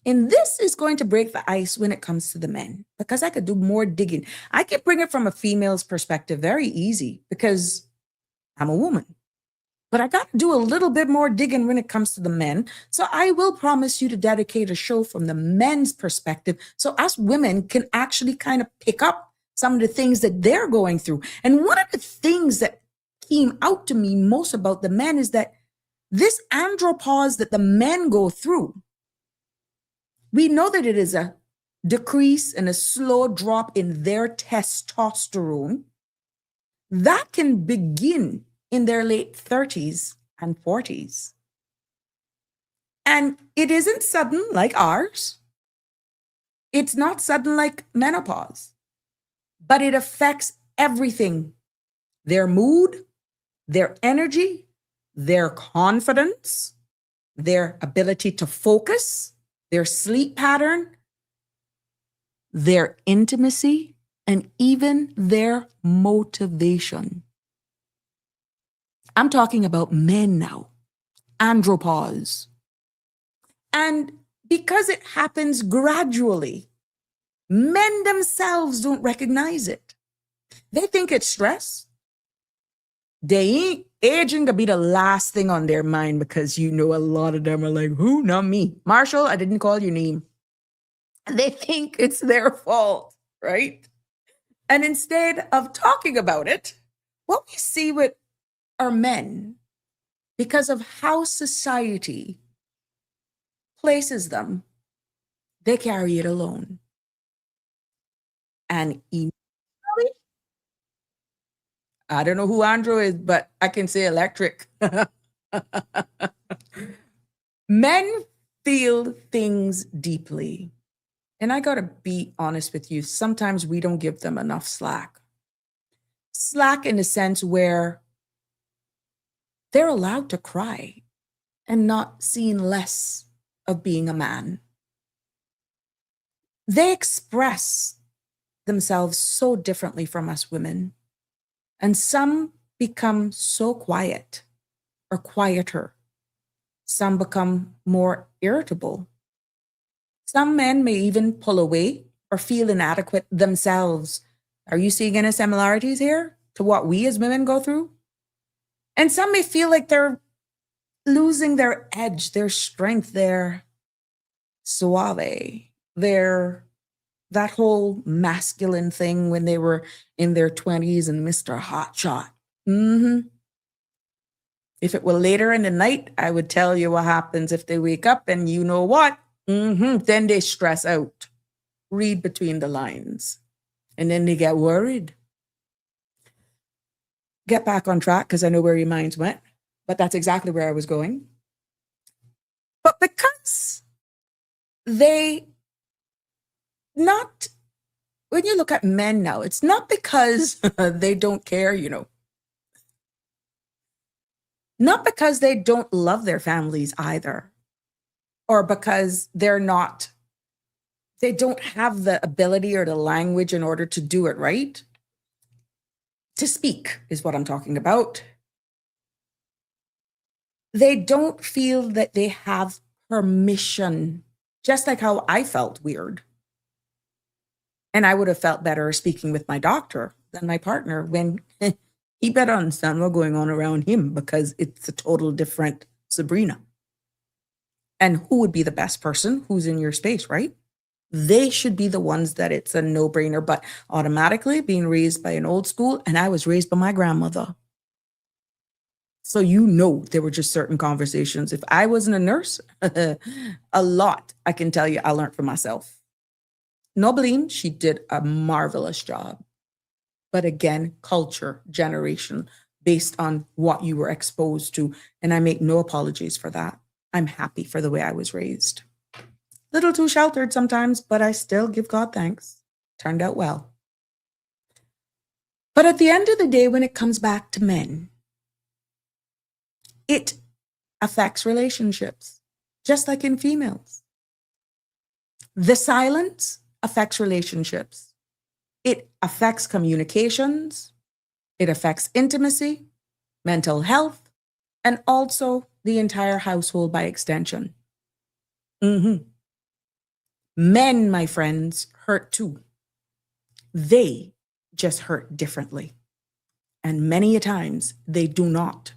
And this is going to break the ice when it comes to the men, because I could do more digging. I could bring it from a female's perspective very easy because I'm a woman. But I got to do a little bit more digging when it comes to the men. So I will promise you to dedicate a show from the men's perspective so us women can actually kind of pick up some of the things that they're going through. And one of the things that came out to me most about the men is that this andropause that the men go through, we know that it is a decrease and a slow drop in their testosterone that can begin in their late 30s and 40s. And it isn't sudden like ours. It's not sudden like menopause, but it affects everything: their mood, their energy, their confidence, their ability to focus, their sleep pattern, their intimacy, and even their motivation. I'm talking about men now, andropause. And because it happens gradually, men themselves don't recognize it. They think it's stress. Aging could be the last thing on their mind, because a lot of them are like, who? Not me. Marshall, I didn't call your name. And they think it's their fault, right? And instead of talking about it, what we see with our men, because of how society places them, they carry it alone. And emotionally, I don't know who Andrew is, but I can say electric. Men feel things deeply. And I got to be honest with you, sometimes we don't give them enough slack. Slack in the sense where they're allowed to cry and not seen less of being a man. They express themselves so differently from us women. And some become so quiet or quieter. Some become more irritable. Some men may even pull away or feel inadequate themselves. Are you seeing any similarities here to what we as women go through? And some may feel like they're losing their edge, their strength, their suave, that whole masculine thing when they were in their 20s and Mr. Hotshot. If it were later in the night, I would tell you what happens if they wake up and you know what? Then they stress out. Read between the lines. And then they get worried. Get back on track, because I know where your minds went. But that's exactly where I was going. But because when you look at men now, it's not because they don't care, Not because they don't love their families either. Or because they don't have the ability or the language in order to do it right. To speak is what I'm talking about. They don't feel that they have permission, just like how I felt weird. And I would have felt better speaking with my doctor than my partner when he better understand what's going on around him, because it's a total different Sabrina. And who would be the best person? Who's in your space, right? They should be the ones that it's a no-brainer, but automatically being raised by an old school, and I was raised by my grandmother. So there were just certain conversations. If I wasn't a nurse, a lot, I can tell you, I learned for myself. Nobeline, she did a marvelous job. But again, culture, generation, based on what you were exposed to. And I make no apologies for that. I'm happy for the way I was raised. Little too sheltered sometimes, but I still give God thanks. Turned out well. But at the end of the day, when it comes back to men, it affects relationships, just like in females. The silence affects relationships. It affects communications. It affects intimacy, mental health, and also the entire household by extension. Men, my friends, hurt too. They just hurt differently. And many a times they do not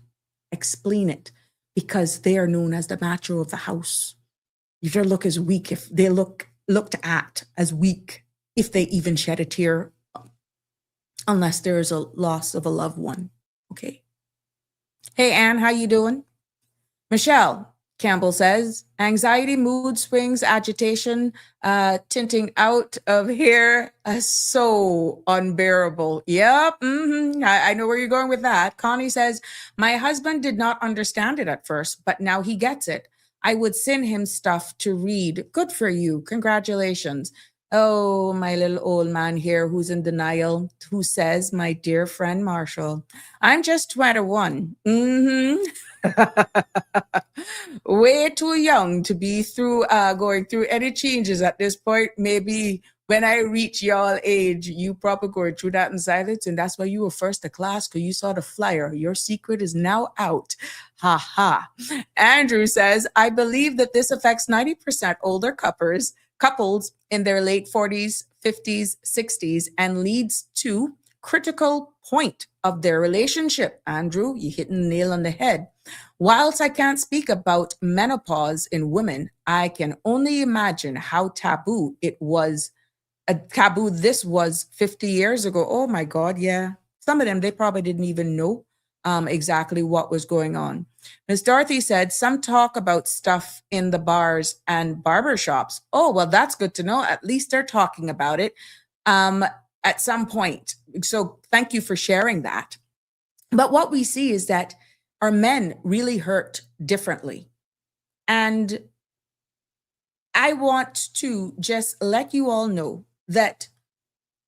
explain it, because they are known as the macho of the house. They look as weak if they looked at as weak if they even shed a tear, unless there is a loss of a loved one. Okay. Hey, Anne, how you doing? Michelle Campbell says, anxiety, mood swings, agitation, tinting out of here, so unbearable. Yep, I know where you're going with that. Connie says, my husband did not understand it at first, but now he gets it. I would send him stuff to read. Good for you. Congratulations. Oh, my little old man here who's in denial, who says, my dear friend Marshall, I'm just 21. Way too young to be through going through any changes at this point. Maybe when I reach y'all age, you probably going through that in silence, and that's why you were first to class because you saw the flyer. Your secret is now out. Ha ha. Andrew says, I believe that this affects 90% older couples in their late 40s, 50s, 60s, and leads to critical point of their relationship. Andrew, you hitting the nail on the head. Whilst I can't speak about menopause in women, I can only imagine how taboo it was. Taboo this was 50 years ago. Oh my God, yeah. Some of them, they probably didn't even know exactly what was going on. Miss Dorothy said, some talk about stuff in the bars and barbershops. Oh, well, that's good to know. At least they're talking about it at some point. So thank you for sharing that. But what we see is that our men really hurt differently. And I want to just let you all know that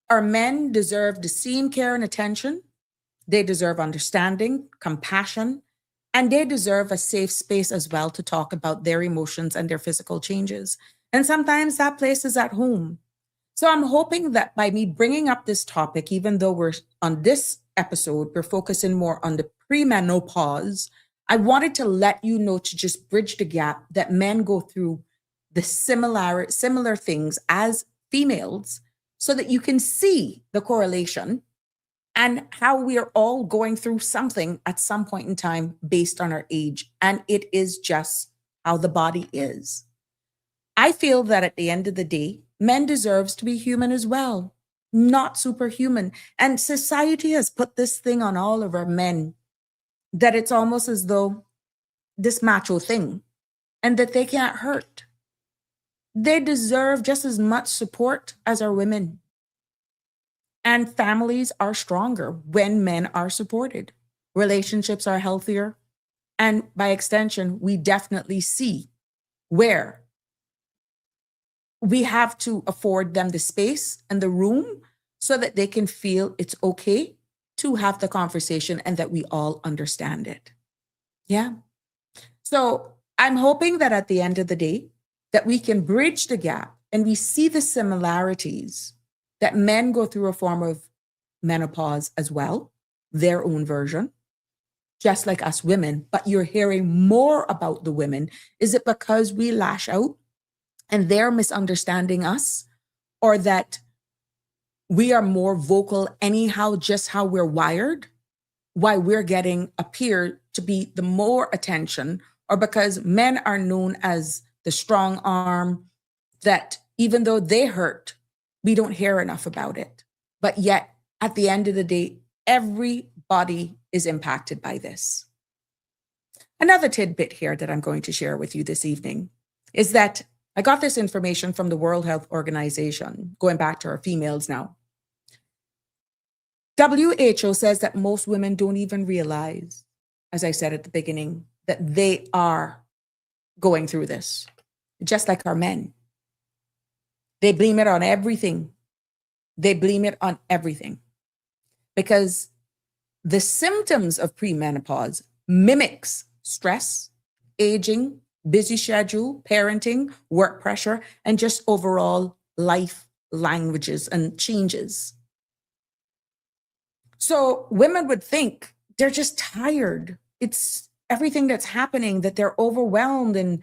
our men deserve the same care and attention. They deserve understanding, compassion, and they deserve a safe space as well to talk about their emotions and their physical changes. And sometimes that place is at home. So I'm hoping that by me bringing up this topic, even though we're on this episode, we're focusing more on the premenopause, I wanted to let you know to just bridge the gap that men go through the similar things as females so that you can see the correlation and how we are all going through something at some point in time based on our age. And it is just how the body is. I feel that at the end of the day, men deserves to be human as well, not superhuman. And society has put this thing on all of our men that it's almost as though this macho thing and that they can't hurt. They deserve just as much support as our women. And families are stronger when men are supported. Relationships are healthier. And by extension, we definitely see where we have to afford them the space and the room so that they can feel it's okay to have the conversation and that we all understand it. Yeah. So I'm hoping that at the end of the day, that we can bridge the gap and we see the similarities that men go through a form of menopause as well, their own version, just like us women, but you're hearing more about the women. Is it because we lash out and they're misunderstanding us, or that we are more vocal anyhow, just how we're wired, why we're getting appear to be the more attention, or because men are known as the strong arm, that even though they hurt, we don't hear enough about it. But yet, at the end of the day, everybody is impacted by this. Another tidbit here that I'm going to share with you this evening is that I got this information from the World Health Organization, going back to our females now. WHO says that most women don't even realize, as I said at the beginning, that they are going through this, just like our men. They blame it on everything. They blame it on everything because the symptoms of premenopause mimics stress, aging, busy schedule, parenting, work pressure, and just overall life languages and changes. So women would think they're just tired. It's everything that's happening, that they're overwhelmed, and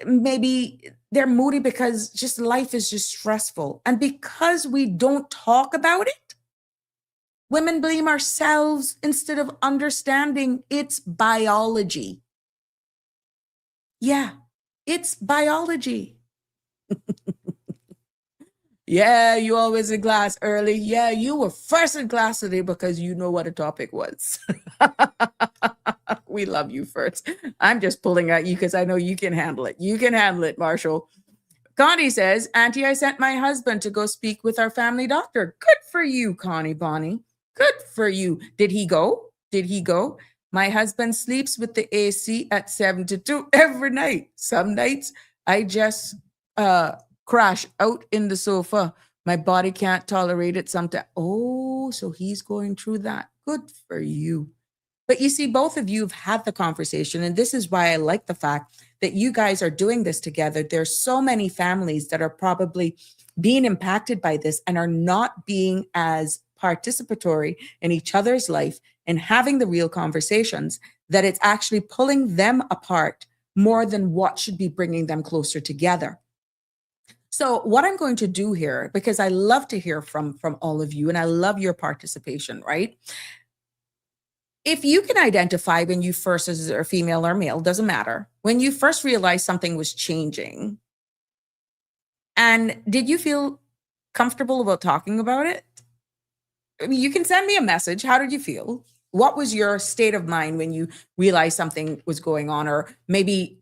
maybe they're moody because just life is just stressful. And because we don't talk about it, women blame ourselves instead of understanding it's biology. Yeah, it's biology. Yeah, you always in class early. Yeah, you were first in class today because you know what a topic was. We love you first. I'm just pulling at you because I know you can handle it. You can handle it, Marshall. Connie says, Auntie, I sent my husband to go speak with our family doctor. Good for you, Connie Bonnie. Good for you. Did he go? Did he go? My husband sleeps with the AC at 7 to 2 every night. Some nights I just crash out in the sofa. My body can't tolerate it sometimes. Oh, so he's going through that. Good for you. But you see, both of you have had the conversation, and this is why I like the fact that you guys are doing this together. There's so many families that are probably being impacted by this and are not being as participatory in each other's life and having the real conversations, that it's actually pulling them apart more than what should be bringing them closer together. So what I'm going to do here, because I love to hear from all of you and I love your participation, right? If you can identify when you first, as a female or male, doesn't matter, when you first realized something was changing, and did you feel comfortable about talking about it? I mean, you can send me a message. How did you feel? What was your state of mind when you realized something was going on, or maybe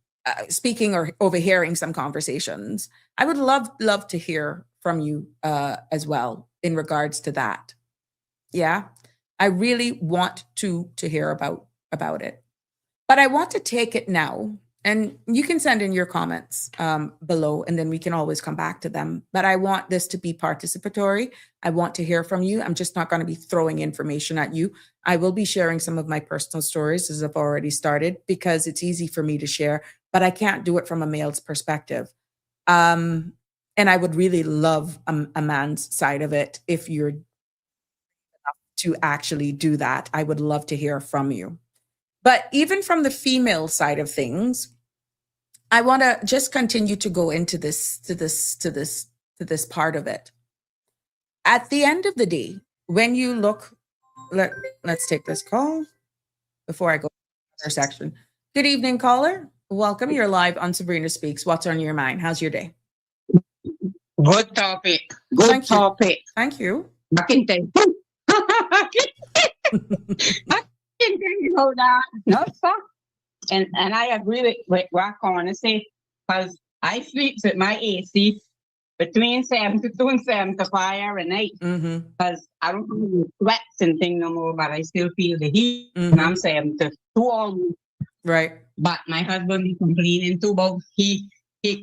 speaking or overhearing some conversations? I would love to hear from you as well in regards to that. Yeah. I really want to hear about it, but I want to take it now, and you can send in your comments below, and then we can always come back to them. But I want this to be participatory. I want to hear from you. I'm just not going to be throwing information at you. I will be sharing some of my personal stories, as I've already started, because it's easy for me to share, but I can't do it from a male's perspective. And I would really love a man's side of it. If you're to actually do that, I would love to hear from you. But even from the female side of things, I want to just continue to go into this part of it. At the end of the day, when you look, let's take this call before I go to the other section. Good evening, caller. Welcome. You're live on Sabrina Speaks. What's on your mind? How's your day? Good topic. Good topic. Thank you. I can tell you. I can tell you that. No, sir. And I agree with what Connor say, because I sleep with my AC between 7 to 2 and 7 to 5 every night. Because I don't have the sweats and thing no more, but I still feel the heat. And I'm 7 to 2 all week. Right. But my husband be complaining too about he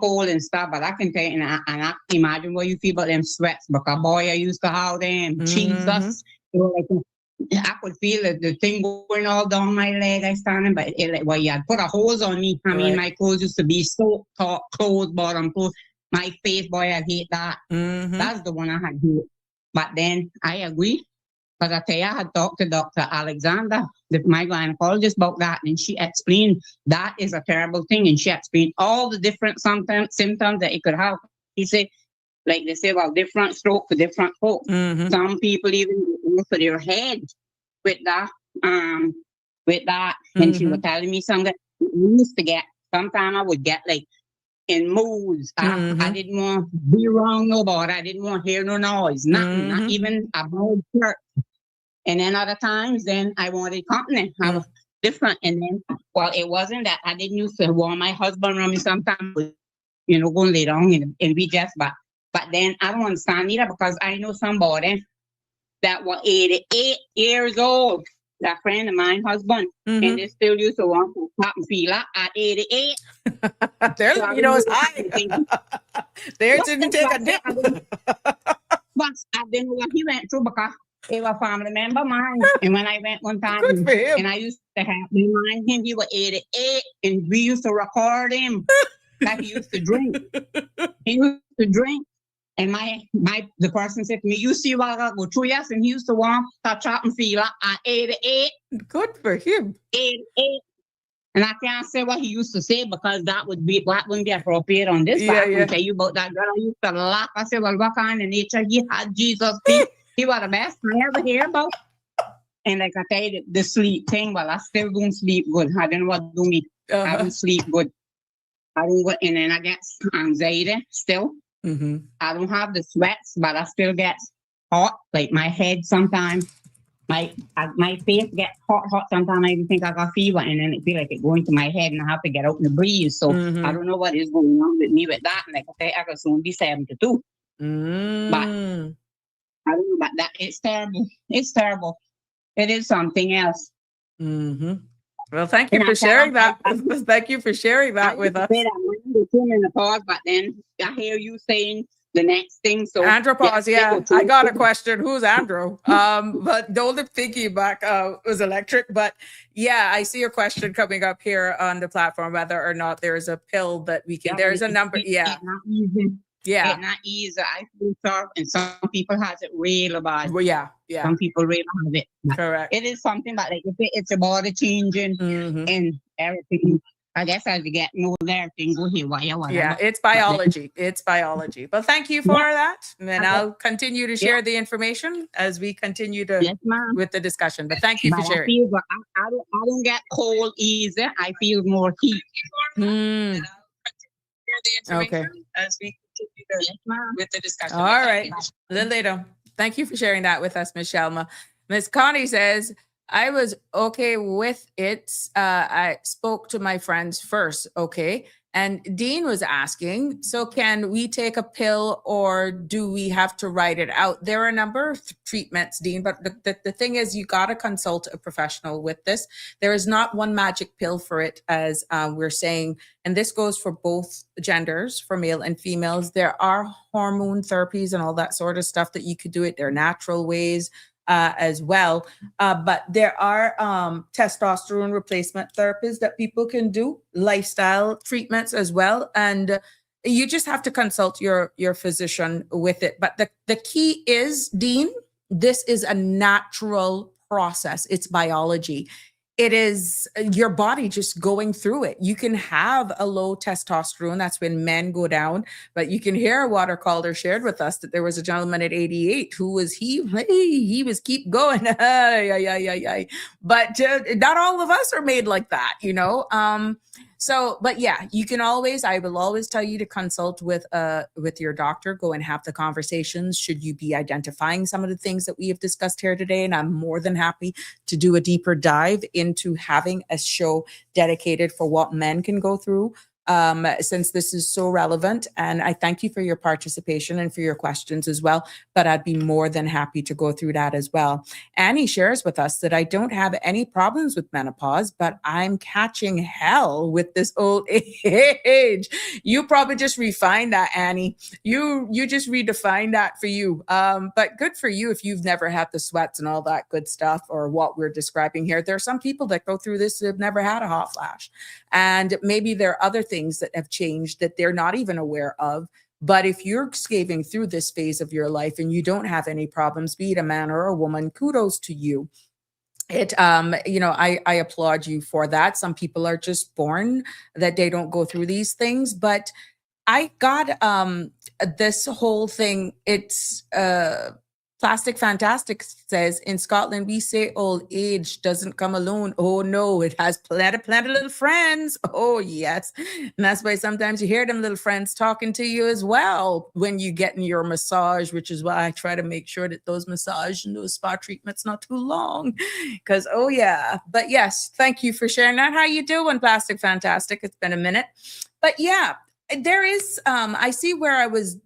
cold and stuff. But I can tell you, and I imagine what you feel about them sweats, because boy, I used to have them. Jesus. You know, like, I could feel the thing going all down my leg. I standing, but you had put a hose on me. I mean, my clothes used to be so top clothes, bottom clothes. My face, boy, I hate that. That's the one I had hate. But then I agree, because I tell you, I had talked to Dr. Alexander, my gynecologist, about that, and she explained that is a terrible thing, and she explained all the different symptoms that it could have. He said, like they say about different stroke for different folks. Some people even go for their head with that. And she was telling me something I used to get. Sometimes I would get like in moods. I didn't want to be wrong nobody. I didn't want to hear no noise. Nothing. Not even a bad church. And then other times, then I wanted company. I was different. And then, well, it wasn't that I didn't used to want my husband around me sometimes, you know, go and lay down and we just, but then I don't understand either, because I know somebody that was 88 years old, that friend of mine, husband, and they still used to want to pop and feel at 88. Their libido is high. Theirs didn't take a dip. But I didn't know what he went through, because he was a family member of mine. And when I went one time, Good for him. and I used to have remind him he was 88, and we used to record him that he used to drink. He used to drink. And the person said to me, you see what I go through, yes, and he used to want to touch up and feel at 88. Good for him. 88. And I can't say what he used to say, because that wouldn't be appropriate on this. But I can tell you about that girl. I used to laugh. I said, well, what kind of nature he had, Jesus. He was the best I ever hear about. And like I tell you, the sleep thing, well, I still don't sleep good. I don't know what to do me. I don't sleep good. I don't go, and then I get anxiety still. I don't have the sweats, but I still get hot. Like my head sometimes, my face gets hot. Sometimes I even think I got fever, and then it feel like it going to my head, and I have to get out and breathe. So I don't know what is going on with me with that. Like I say, I could soon be 72, but I don't know about that. It's terrible. It's terrible. It is something else. Well, thank you for sharing that. Thank you for sharing that with us. I said I'm in the pause, but then I hear you saying the next thing. So Andropause, yeah. I got a question. Who's Andro? But don't thinking back was electric. But yeah, I see your question coming up here on the platform, whether or not there's a pill that we can. There's a number. Yeah. It's not easy. Yeah. It's not easy. I feel sorry, and some people has it real bad. Well, yeah. Some people really have it. Correct. It is something, but like it's a body changing and everything. I guess as you get older, everything go haywire. Yeah, it's biology. It's biology. But thank you for that. And I'll continue to share the information as we continue to with the discussion. But thank you for sharing. I don't get cold easy. I feel more heat. Okay. As we continue with the discussion. All right. A little later. Thank you for sharing that with us, Ms. Shelma. Ms. Connie says, I was okay with it. I spoke to my friends first. Okay. And Dean was asking, so can we take a pill or do we have to write it out? There are a number of treatments, Dean, but the thing is you got to consult a professional with this. There is not one magic pill for it, as we're saying, and this goes for both genders, for male and females. There are hormone therapies and all that sort of stuff that you could do it. There are natural ways as well. But there are testosterone replacement therapies that people can do, lifestyle treatments as well. And you just have to consult your physician with it. But the key is, Dean, this is a natural process. It's biology. It is your body just going through it. You can have a low testosterone. That's when men go down. But you can hear a water caller shared with us that there was a gentleman at 88 who was, he was keep going. But not all of us are made like that, you know? So, but yeah, you can always, I will always tell you to consult with your doctor, go and have the conversations. Should you be identifying some of the things that we have discussed here today? And I'm more than happy to do a deeper dive into having a show dedicated for what men can go through. Since this is so relevant, and I thank you for your participation and for your questions as well, but I'd be more than happy to go through that as well. Annie shares with us that I don't have any problems with menopause, but I'm catching hell with this old age. You probably just refined that, Annie. You just redefined that for you. But good for you if you've never had the sweats and all that good stuff or what we're describing here. There are some people that go through this who have never had a hot flash. And maybe there are other things that have changed that they're not even aware of. But if you're scaving through this phase of your life and you don't have any problems, be it a man or a woman, kudos to you. It, I applaud you for that. Some people are just born that they don't go through these things. But I got this whole thing. It's Plastic Fantastic says, in Scotland, we say old age doesn't come alone. Oh, no, it has plenty of little friends. Oh, yes. And that's why sometimes you hear them little friends talking to you as well when you get in your massage, which is why I try to make sure that those massage and those spa treatments not too long. Because, oh, yeah. But yes, thank you for sharing that. How you doing, Plastic Fantastic? It's been a minute. But yeah, there is, I see where I was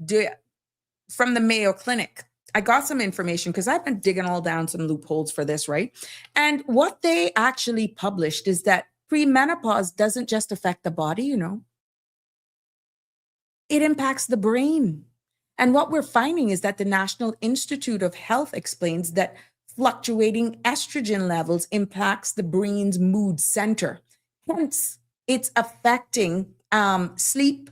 from the Mayo Clinic. I got some information because I've been digging all down some loopholes for this, right? And what they actually published is that premenopause doesn't just affect the body, you know. It impacts the brain. And what we're finding is that the National Institute of Health explains that fluctuating estrogen levels impacts the brain's mood center. Hence, it's affecting sleep,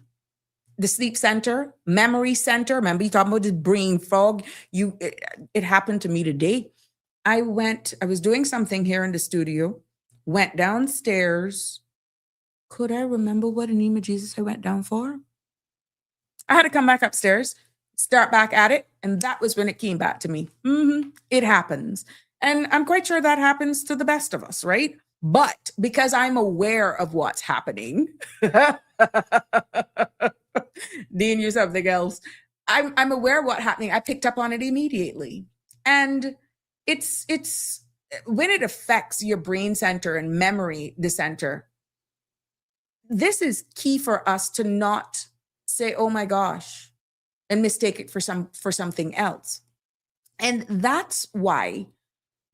the sleep center, memory center. Remember you talking about the brain fog? It happened to me today. I was doing something here in the studio, went downstairs. Could I remember what in the name of Jesus I went down for? I had to come back upstairs, start back at it. And that was when it came back to me. It happens. And I'm quite sure that happens to the best of us, right? But because I'm aware of what's happening, Dean, you something else. I'm aware of what's happening. I picked up on it immediately. And it's when it affects your brain center and memory, the center, this is key for us to not say, oh my gosh, and mistake it for something else. And that's why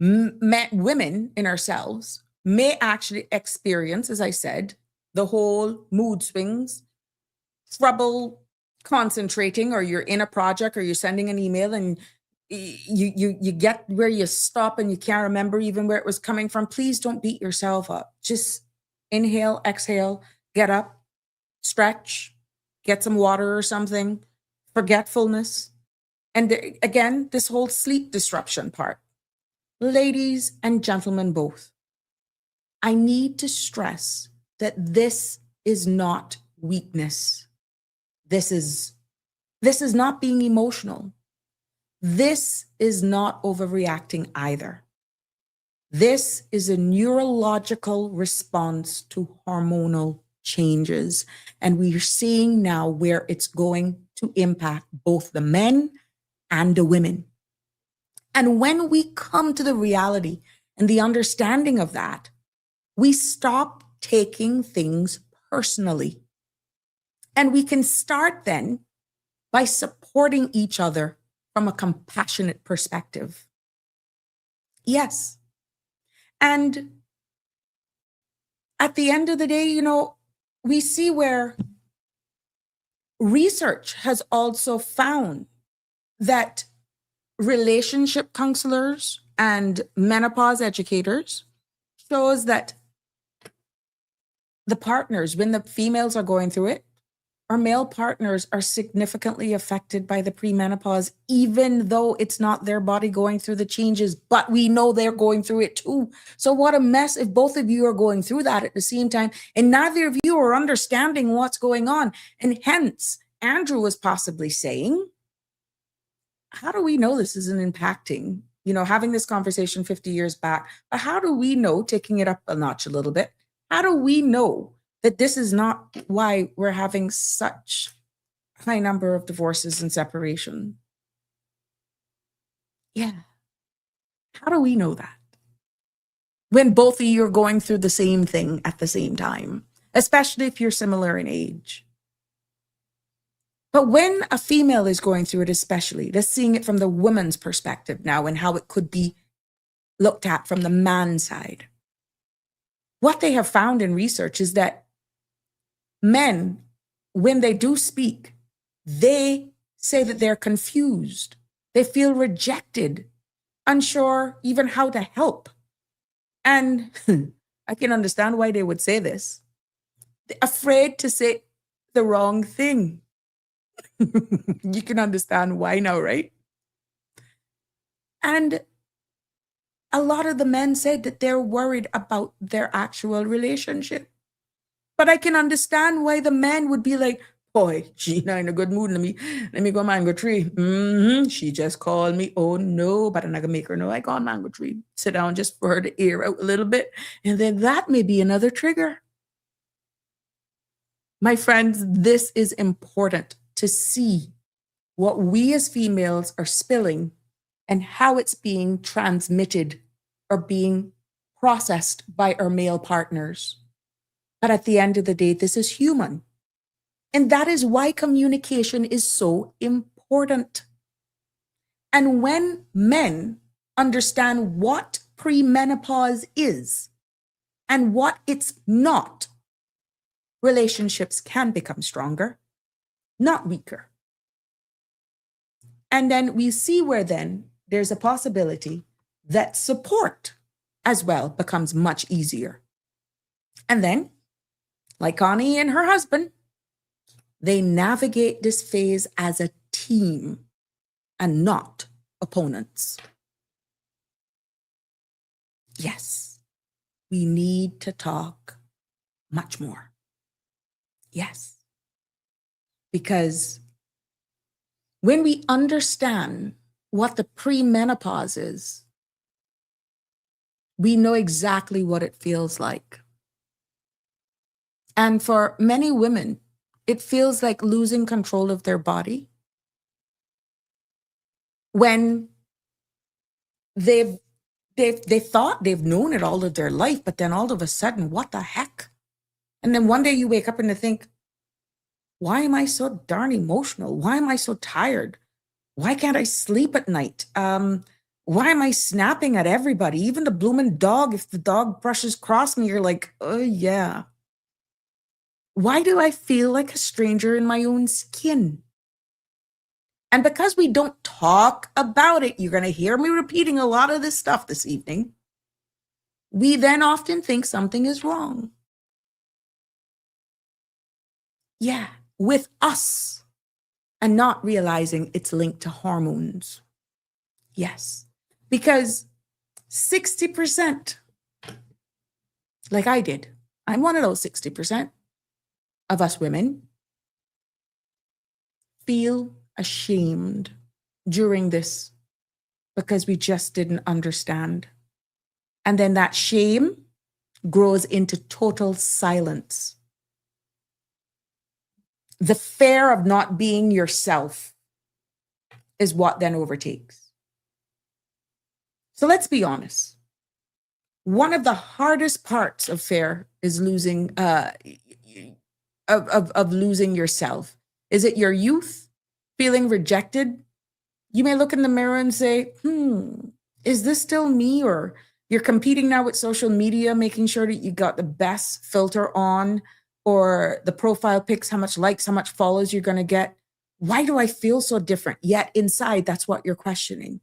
women in ourselves may actually experience, as I said, the whole mood swings, trouble concentrating, or you're in a project or you're sending an email and you get where you stop and you can't remember even where it was coming from. Please don't beat yourself up. Just inhale, exhale, get up, stretch, get some water or something, forgetfulness. And again, this whole sleep disruption part. Ladies and gentlemen both, I need to stress that this is not weakness. This is not being emotional. This is not overreacting either. This is a neurological response to hormonal changes. And we are seeing now where it's going to impact both the men and the women. And when we come to the reality and the understanding of that, we stop taking things personally. And we can start then by supporting each other from a compassionate perspective. Yes. And at the end of the day, we see where research has also found that relationship counselors and menopause educators shows that the partners, when the females are going through it, our male partners are significantly affected by the premenopause, even though it's not their body going through the changes, but we know they're going through it too. So what a mess if both of you are going through that at the same time and neither of you are understanding what's going on. And hence, Andrew was possibly saying, how do we know this isn't impacting, having this conversation 50 years back, but how do we know, taking it up a notch a little bit, how do we know that this is not why we're having such high number of divorces and separation? Yeah. How do we know that? When both of you are going through the same thing at the same time, especially if you're similar in age. But when a female is going through it, especially, they're seeing it from the woman's perspective now and how it could be looked at from the man's side. What they have found in research is that men, when they do speak, they say that they're confused. They feel rejected, unsure even how to help. And I can understand why they would say this. They're afraid to say the wrong thing. You can understand why now, right? And a lot of the men said that they're worried about their actual relationship. But I can understand why the man would be like, boy, she not in a good mood. Let me go mango tree. She just called me. Oh no, but I'm not gonna make her know I gone mango tree. Sit down just for her to air out a little bit. And then that may be another trigger. My friends, this is important to see what we as females are spilling and how it's being transmitted or being processed by our male partners. But at the end of the day, this is human. And that is why communication is so important. And when men understand what premenopause is and what it's not, relationships can become stronger, not weaker. And then we see where then there's a possibility that support as well becomes much easier. And then, like Connie and her husband, they navigate this phase as a team and not opponents. Yes, we need to talk much more. Yes. Because when we understand what the premenopause is, we know exactly what it feels like. And for many women, it feels like losing control of their body when they thought they've known it all of their life, but then all of a sudden, what the heck? And then one day you wake up and you think, why am I so darn emotional? Why am I so tired? Why can't I sleep at night? Why am I snapping at everybody? Even the blooming dog, if the dog brushes across me, you're like, oh yeah. Why do I feel like a stranger in my own skin? And because we don't talk about it, you're going to hear me repeating a lot of this stuff this evening. We then often think something is wrong. Yeah, with us, and not realizing it's linked to hormones. Yes, because 60%, like I did, I'm one of those 60% of us women, feel ashamed during this because we just didn't understand. And then that shame grows into total silence. The fear of not being yourself is what then overtakes. So let's be honest. One of the hardest parts of fear is losing of losing yourself. Is it your youth, feeling rejected? You may look in the mirror and say, is this still me? Or you're competing now with social media, making sure that you got the best filter on, or the profile pics, how much likes, how much follows you're going to get. Why do I feel so different? Yet inside, that's what you're questioning.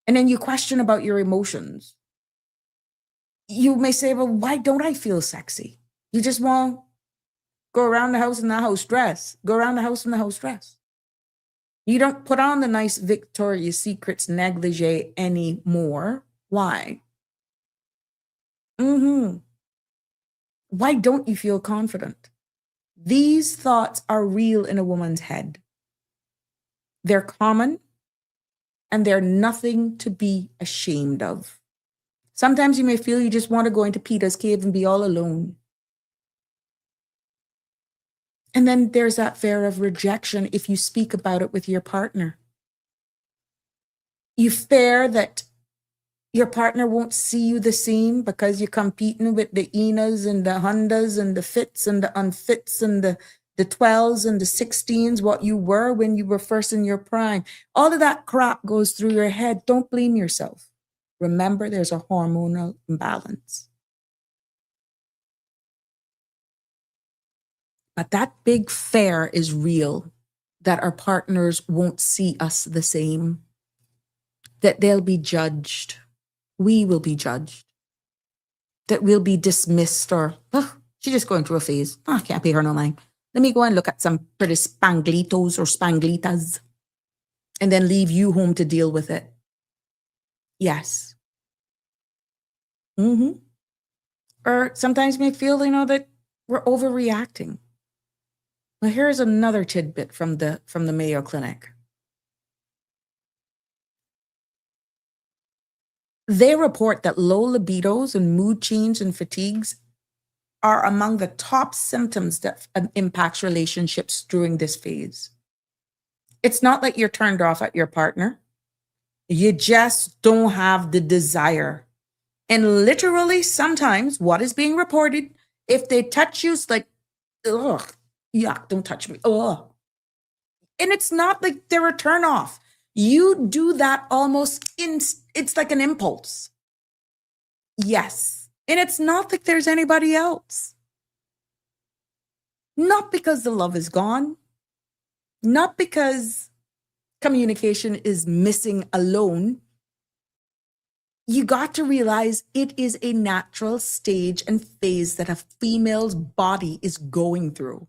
And then you question about your emotions. You may say, well, why don't I feel sexy? You just want to go around the house in the house dress. Go around the house in the house dress. You don't put on the nice Victoria's Secrets negligee anymore. Why? Why don't you feel confident? These thoughts are real in a woman's head. They're common, and they're nothing to be ashamed of. Sometimes you may feel you just want to go into Peter's cave and be all alone. And then there's that fear of rejection if you speak about it with your partner. You fear that your partner won't see you the same because you're competing with the Enas and the Hondas and the fits and the unfits and the 12s and the 16s, what you were when you were first in your prime. All of that crap goes through your head. Don't blame yourself. Remember, there's a hormonal imbalance. But that big fear is real, that our partners won't see us the same, that they'll be judged. We will be judged, that we'll be dismissed, or, she's just going through a phase. I can't pay her no mind. Let me go and look at some pretty spanglitos or spanglitas and then leave you home to deal with it. Yes. Or sometimes we feel, that we're overreacting. Well, here's another tidbit from the Mayo Clinic. They report that low libidos and mood change and fatigues are among the top symptoms that impacts relationships during this phase. It's not like you're turned off at your partner. You just don't have the desire. And literally, sometimes what is being reported, if they touch you, it's like, ugh, yuck, don't touch me. Ugh. And it's not like they're a turn off. You do that almost it's like an impulse. Yes. And it's not like there's anybody else. Not because the love is gone. Not because communication is missing alone. You got to realize it is a natural stage and phase that a female's body is going through.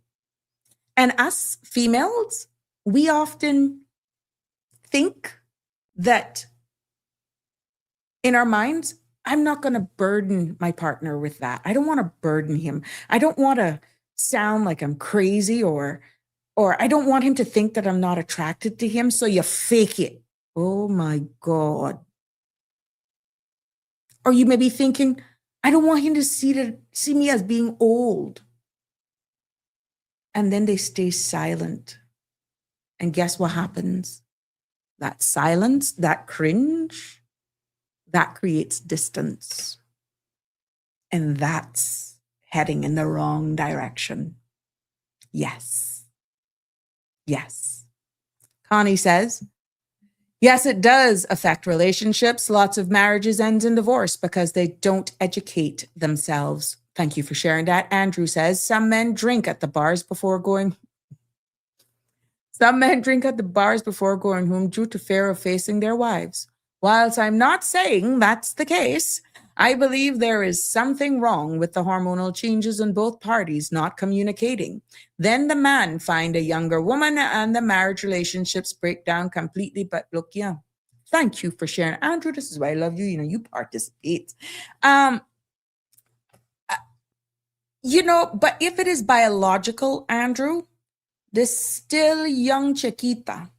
And us females, we often think that in our minds, I'm not going to burden my partner with that. I don't want to burden him. I don't want to sound like I'm crazy, or I don't want him to think that I'm not attracted to him. So you fake it. Oh my God. Or you may be thinking, I don't want him to see me as being old. And then they stay silent. And guess what happens? That silence, that cringe, that creates distance. And that's heading in the wrong direction. Yes. Yes. Connie says, yes, it does affect relationships. Lots of marriages end in divorce because they don't educate themselves. Thank you for sharing that. Andrew says, some men drink at the bars before going home due to fear of facing their wives. Whilst I'm not saying that's the case, I believe there is something wrong with the hormonal changes in both parties not communicating. Then the man find a younger woman and the marriage relationships break down completely. But look, yeah, thank you for sharing. Andrew, this is why I love you. You know, you participate. But if it is biological, Andrew, this still young chiquita,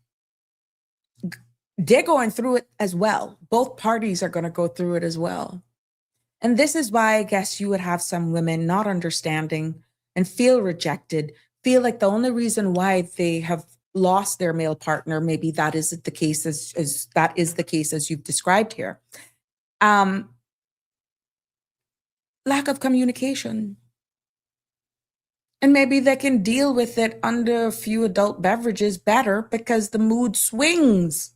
they're going through it as well. Both parties are going to go through it as well. And this is why I guess you would have some women not understanding and feel rejected, feel like the only reason why they have lost their male partner, maybe that is the case as you've described here. Lack of communication. And maybe they can deal with it under a few adult beverages better because the mood swings.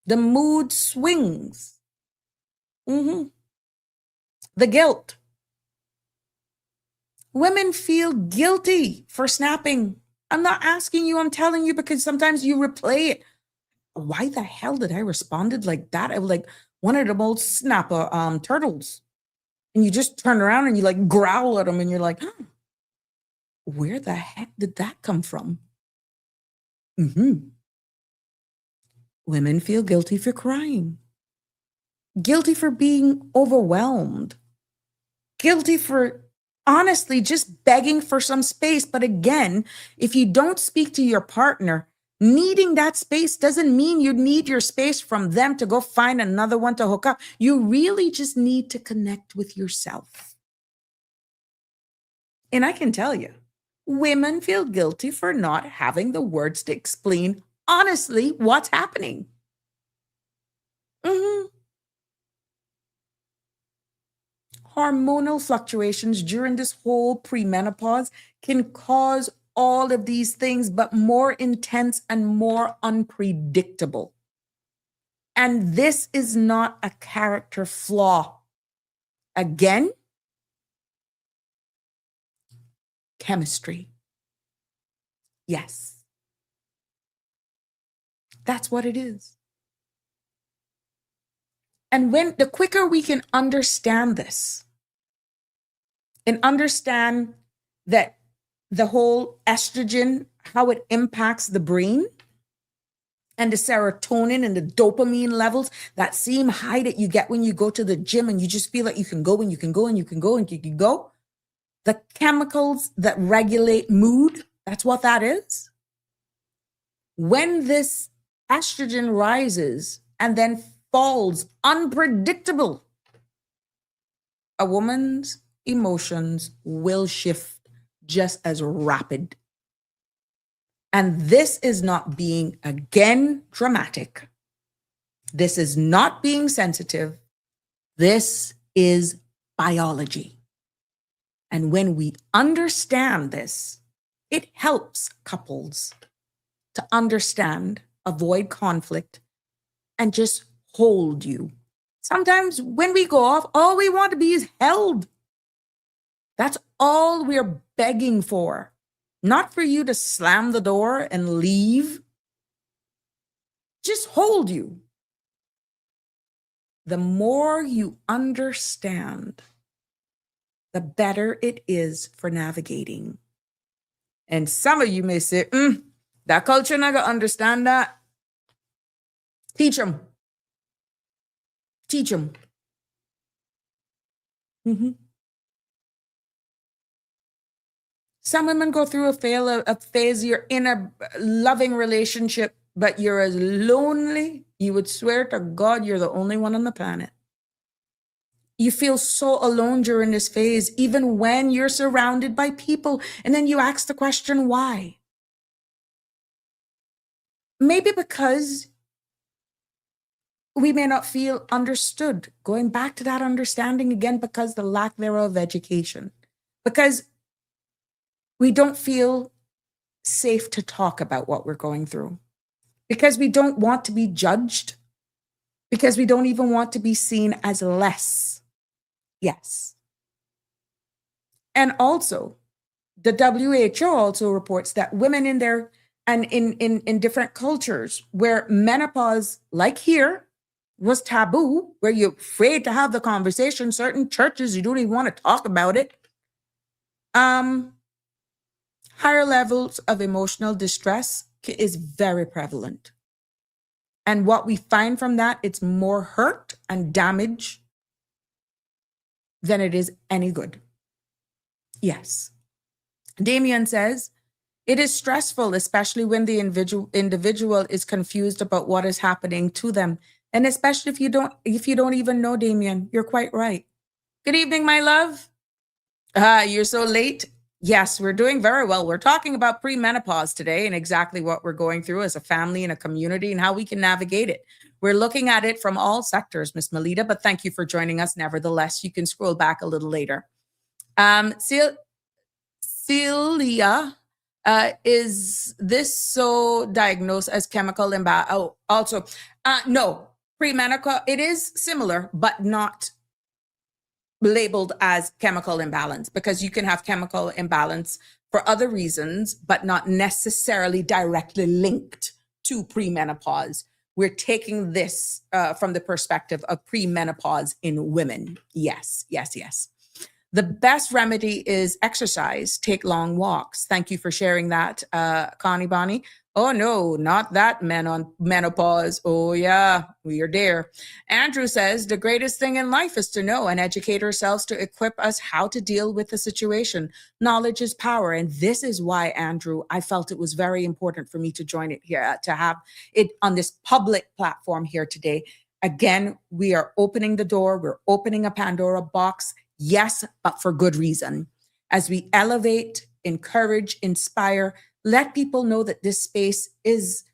The mood swings. The guilt. Women feel guilty for snapping. I'm not asking you, I'm telling you, because sometimes you replay it. Why the hell did I responded like that? I was like one of them old snapper turtles. And you just turn around and you like growl at them and you're like, where the heck did that come from? Women feel guilty for crying. Guilty for being overwhelmed. Guilty for honestly just begging for some space. But again, if you don't speak to your partner, needing that space doesn't mean you need your space from them to go find another one to hook up. You really just need to connect with yourself. And I can tell you, women feel guilty for not having the words to explain honestly what's happening. Hormonal fluctuations during this whole premenopause can cause all of these things, but more intense and more unpredictable. And this is not a character flaw. Again, chemistry. Yes. That's what it is. And when the quicker we can understand this and understand that the whole estrogen, how it impacts the brain and the serotonin and the dopamine levels, that same high that you get when you go to the gym and you just feel like you can go and you can go and you can go and you can go. The chemicals that regulate mood, that's what that is. When this estrogen rises and then falls, unpredictable, a woman's emotions will shift just as rapid. And this is not being, again, dramatic. This is not being sensitive. This is biology. And when we understand this, it helps couples to understand, avoid conflict, and just hold you. Sometimes when we go off, all we want to be is held. That's all we're begging for. Not for you to slam the door and leave. Just hold you. The more you understand, the better it is for navigating. And some of you may say, that culture not gonna understand that. Teach them. Teach them. Some women go through a phase, you're in a loving relationship, but you're as lonely, you would swear to God you're the only one on the planet. You feel so alone during this phase, even when you're surrounded by people. And then you ask the question, why? Maybe because we may not feel understood. Going back to that understanding again, because the lack thereof of education, because we don't feel safe to talk about what we're going through, because we don't want to be judged, because we don't even want to be seen as less. Yes. And also, the WHO also reports that women in their and in different cultures where menopause, like here, was taboo, where you're afraid to have the conversation, certain churches, you don't even want to talk about it. Higher levels of emotional distress is very prevalent. And what we find from that, it's more hurt and damage than it is any good. Yes. Damien says, it is stressful, especially when the individual is confused about what is happening to them. And especially if you don't even know, Damien, you're quite right. Good evening, my love. You're so late. Yes, we're doing very well. We're talking about premenopause today and exactly what we're going through as a family and a community and how we can navigate it. We're looking at it from all sectors, Miss Melita, but thank you for joining us. Nevertheless, you can scroll back a little later. Celia, is this so diagnosed as chemical imbalance? Oh, also, no, premenopause, it is similar, but not labeled as chemical imbalance, because you can have chemical imbalance for other reasons, but not necessarily directly linked to premenopause. We're taking this from the perspective of premenopause in women. Yes, yes, yes. The best remedy is exercise. Take long walks. Thank you for sharing that, Connie Bonnie. Oh, no, not that menopause. Oh, yeah, we are there. Andrew says, the greatest thing in life is to know and educate ourselves to equip us how to deal with the situation. Knowledge is power. And this is why, Andrew, I felt it was very important for me to join it here, to have it on this public platform here today. Again, we are opening the door. We're opening a Pandora box. Yes, but for good reason. As we elevate, encourage, inspire, let people know that this space is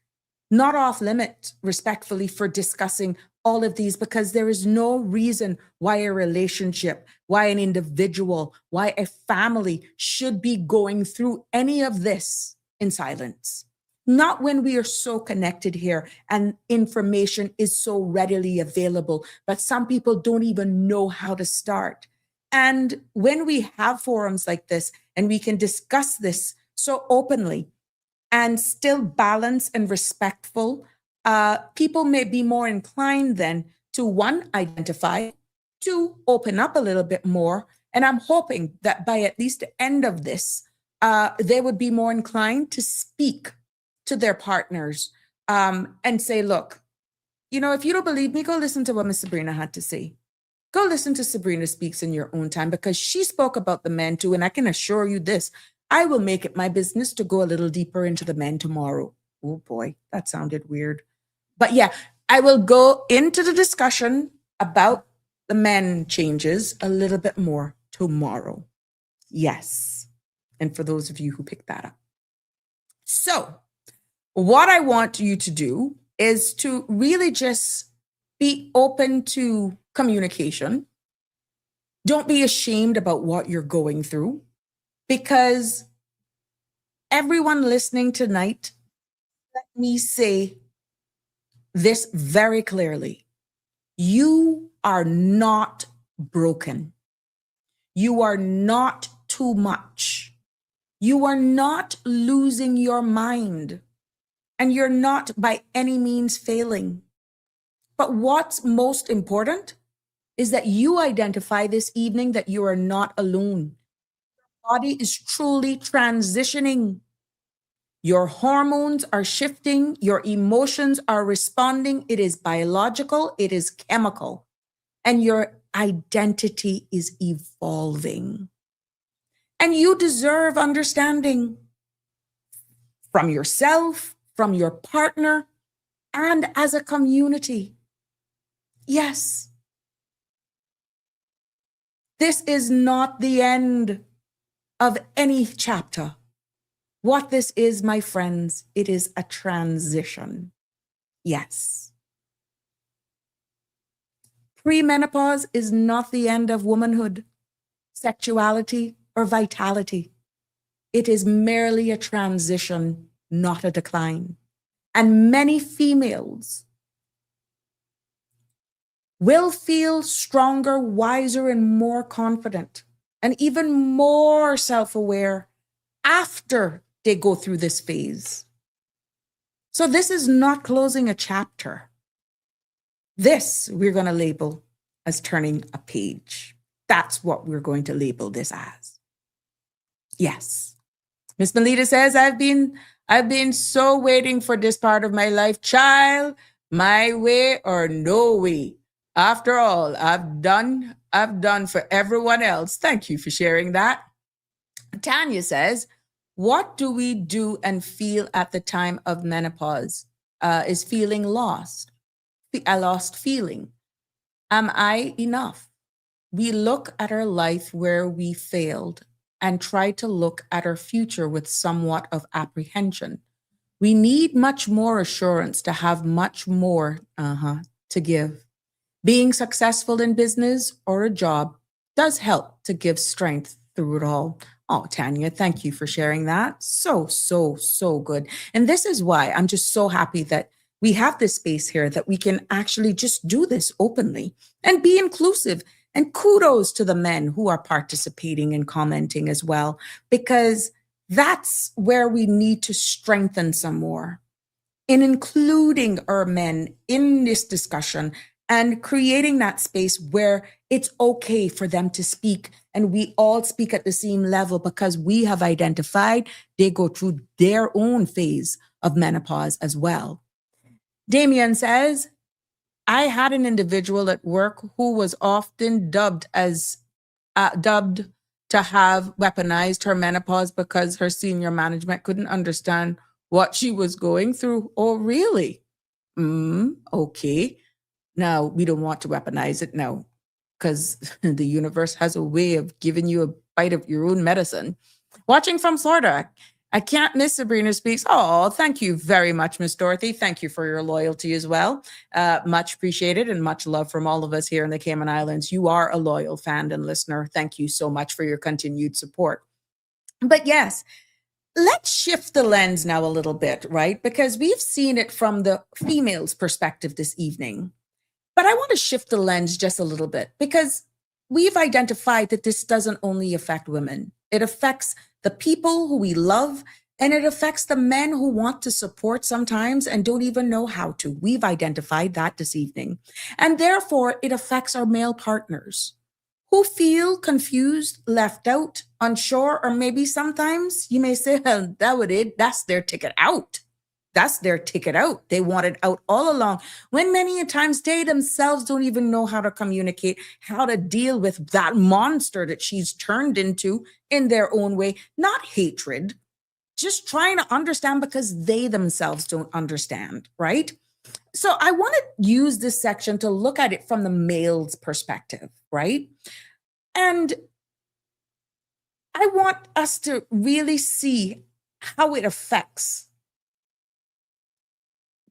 not off limit, respectfully, for discussing all of these, because there is no reason why a relationship, why an individual, why a family should be going through any of this in silence. Not when we are so connected here and information is so readily available, but some people don't even know how to start. And when we have forums like this and we can discuss this so openly and still balanced and respectful, people may be more inclined then to, one, identify, two, open up a little bit more. And I'm hoping that by at least the end of this, they would be more inclined to speak to their partners and say, look, if you don't believe me, go listen to what Miss Sabrina had to say. Go listen to Sabrina Speaks in your own time, because she spoke about the men too. And I can assure you this, I will make it my business to go a little deeper into the men tomorrow. Oh boy, that sounded weird. But yeah, I will go into the discussion about the men changes a little bit more tomorrow. Yes. And for those of you who picked that up. So what I want you to do is to really just be open to communication. Don't be ashamed about what you're going through, because everyone listening tonight, let me say this very clearly. You are not broken. You are not too much. You are not losing your mind, and you're not by any means failing. But what's most important is that you identify this evening that you are not alone. Your body is truly transitioning. Your hormones are shifting. Your emotions are responding. It is biological. It is chemical. And your identity is evolving. And you deserve understanding from yourself, from your partner, and as a community. Yes. This is not the end of any chapter. What this is, my friends, it is a transition. Yes. Premenopause is not the end of womanhood, sexuality, or vitality. It is merely a transition, not a decline. And many females will feel stronger, wiser, and more confident, and even more self-aware after they go through this phase. So this is not closing a chapter. This we're going to label as turning a page. That's what we're going to label this as. Yes. Miss Melita says, I've been so waiting for this part of my life, child, my way or no way. After all, I've done for everyone else. Thank you for sharing that. Tanya says, what do we do and feel at the time of menopause? Is feeling lost. A lost feeling. Am I enough? We look at our life where we failed and try to look at our future with somewhat of apprehension. We need much more assurance to have much more to give. Being successful in business or a job does help to give strength through it all. Oh, Tanya, thank you for sharing that. So good. And this is why I'm just so happy that we have this space here that we can actually just do this openly and be inclusive. And kudos to the men who are participating and commenting as well, because that's where we need to strengthen some more in including our men in this discussion and creating that space where it's okay for them to speak and we all speak at the same level because we have identified they go through their own phase of menopause as well. Damien says, I had an individual at work who was often dubbed to have weaponized her menopause because her senior management couldn't understand what she was going through. Oh, really? Okay. Now, we don't want to weaponize it now because the universe has a way of giving you a bite of your own medicine. Watching from Florida, I can't miss Sabrina Speaks. Oh, thank you very much, Miss Dorothy. Thank you for your loyalty as well. Much appreciated and much love from all of us here in the Cayman Islands. You are a loyal fan and listener. Thank you so much for your continued support. But yes, let's shift the lens now a little bit, right? Because we've seen it from the female's perspective this evening. But I want to shift the lens just a little bit because we've identified that this doesn't only affect women. It affects the people who we love, and it affects the men who want to support sometimes and don't even know how to. We've identified that this evening. And therefore, it affects our male partners who feel confused, left out, unsure, or maybe sometimes you may say, well, that's their ticket out. That's their ticket out. They want it out all along. When many a times they themselves don't even know how to communicate, how to deal with that monster that she's turned into in their own way. Not hatred, just trying to understand because they themselves don't understand, right? So I want to use this section to look at it from the male's perspective, right? And I want us to really see how it affects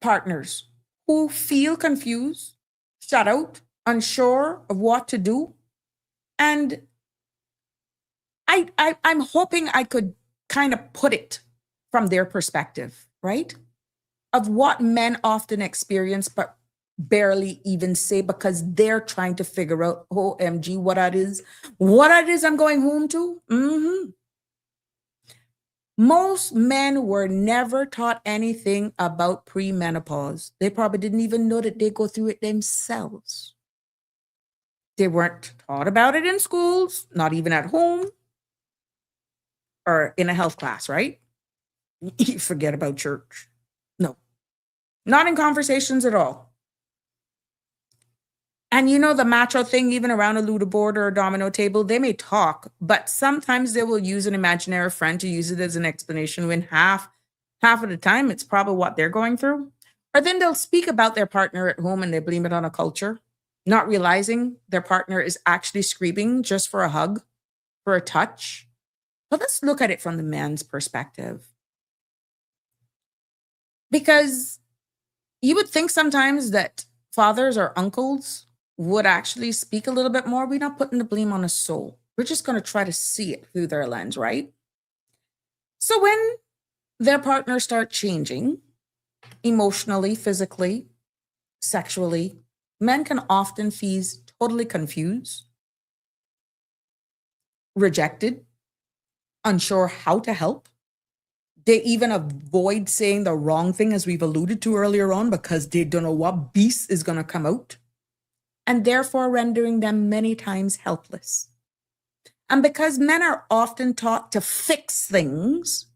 partners who feel confused, shut out, unsure of what to do. And I'm hoping I could kind of put it from their perspective, right? Of what men often experience, but barely even say because they're trying to figure out, OMG, what it is I'm going home to. Most men were never taught anything about premenopause. They probably didn't even know that they go through it themselves. They weren't taught about it in schools, not even at home or in a health class, right? You forget about church. No, not in conversations at all. And you know the macho thing, even around a Ludo board or a domino table, they may talk, but sometimes they will use an imaginary friend to use it as an explanation when half of the time it's probably what they're going through. Or then they'll speak about their partner at home and they blame it on a culture. not realizing their partner is actually screaming just for a hug, for a touch. But let's look at it from the man's perspective. Because you would think sometimes that fathers or uncles would actually speak a little bit more. We're not putting the blame on a soul. We're just going to try to see it through their lens, right? So when their partners start changing emotionally, physically, sexually, men can often feel totally confused, rejected, unsure how to help. They even avoid saying the wrong thing, as we've alluded to earlier on, because they don't know what beast is going to come out, and therefore rendering them many times helpless. And because men are often taught to fix things,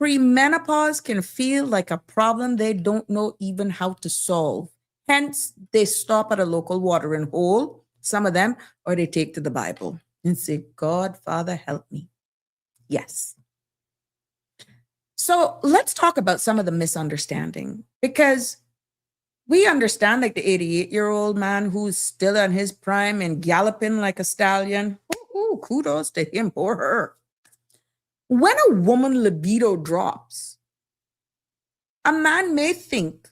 premenopause can feel like a problem they don't know even how to solve. Hence, they stop at a local watering hole, some of them, or they take to the Bible and say, God, Father, help me. Yes. So let's talk about some of the misunderstanding, because we understand, like the 88-year-old man who's still in his prime and galloping like a stallion. Ooh, kudos to him or her. When a woman libido drops, a man may think,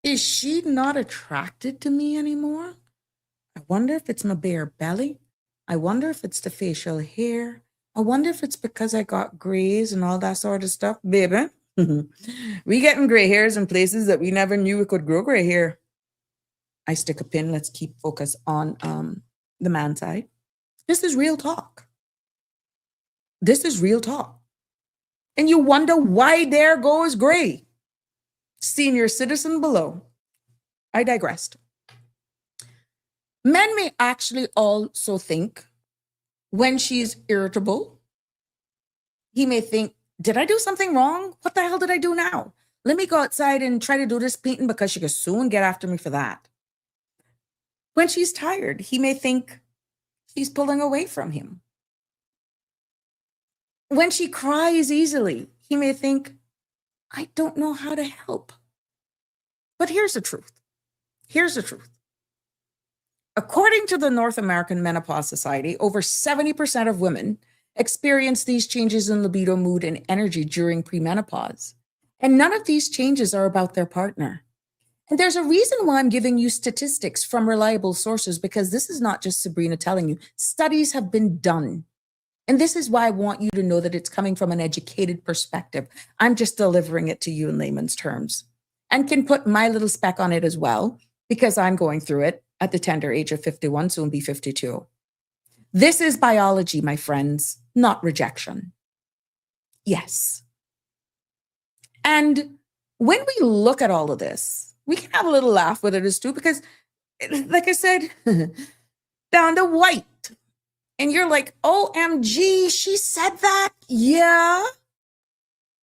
is she not attracted to me anymore? I wonder if it's my bare belly. I wonder if it's the facial hair. I wonder if it's because I got grays and all that sort of stuff. Baby, we getting gray hairs in places that we never knew we could grow gray hair. I stick a pin. Let's keep focus on the man side. This is real talk. This is real talk. And you wonder why there goes gray. Senior citizen below. I digressed. Men may actually also think, when she's irritable, he may think, did I do something wrong? What the hell did I do now? Let me go outside and try to do this painting because she could soon get after me for that. When she's tired, he may think she's pulling away from him. When she cries easily, he may think, I don't know how to help. But here's the truth. Here's the truth. According to the North American Menopause Society, over 70% of women experience these changes in libido, mood, and energy during premenopause. And none of these changes are about their partner. And there's a reason why I'm giving you statistics from reliable sources, because this is not just Sabrina telling you. Studies have been done. And this is why I want you to know that it's coming from an educated perspective. I'm just delivering it to you in layman's terms, and can put my little speck on it as well, because I'm going through it at the tender age of 51, soon be 52. This is biology, my friends, not rejection. Yes. And when we look at all of this, we can have a little laugh with it as too, because like I said, down to white. And you're like, OMG, she said that? Yeah.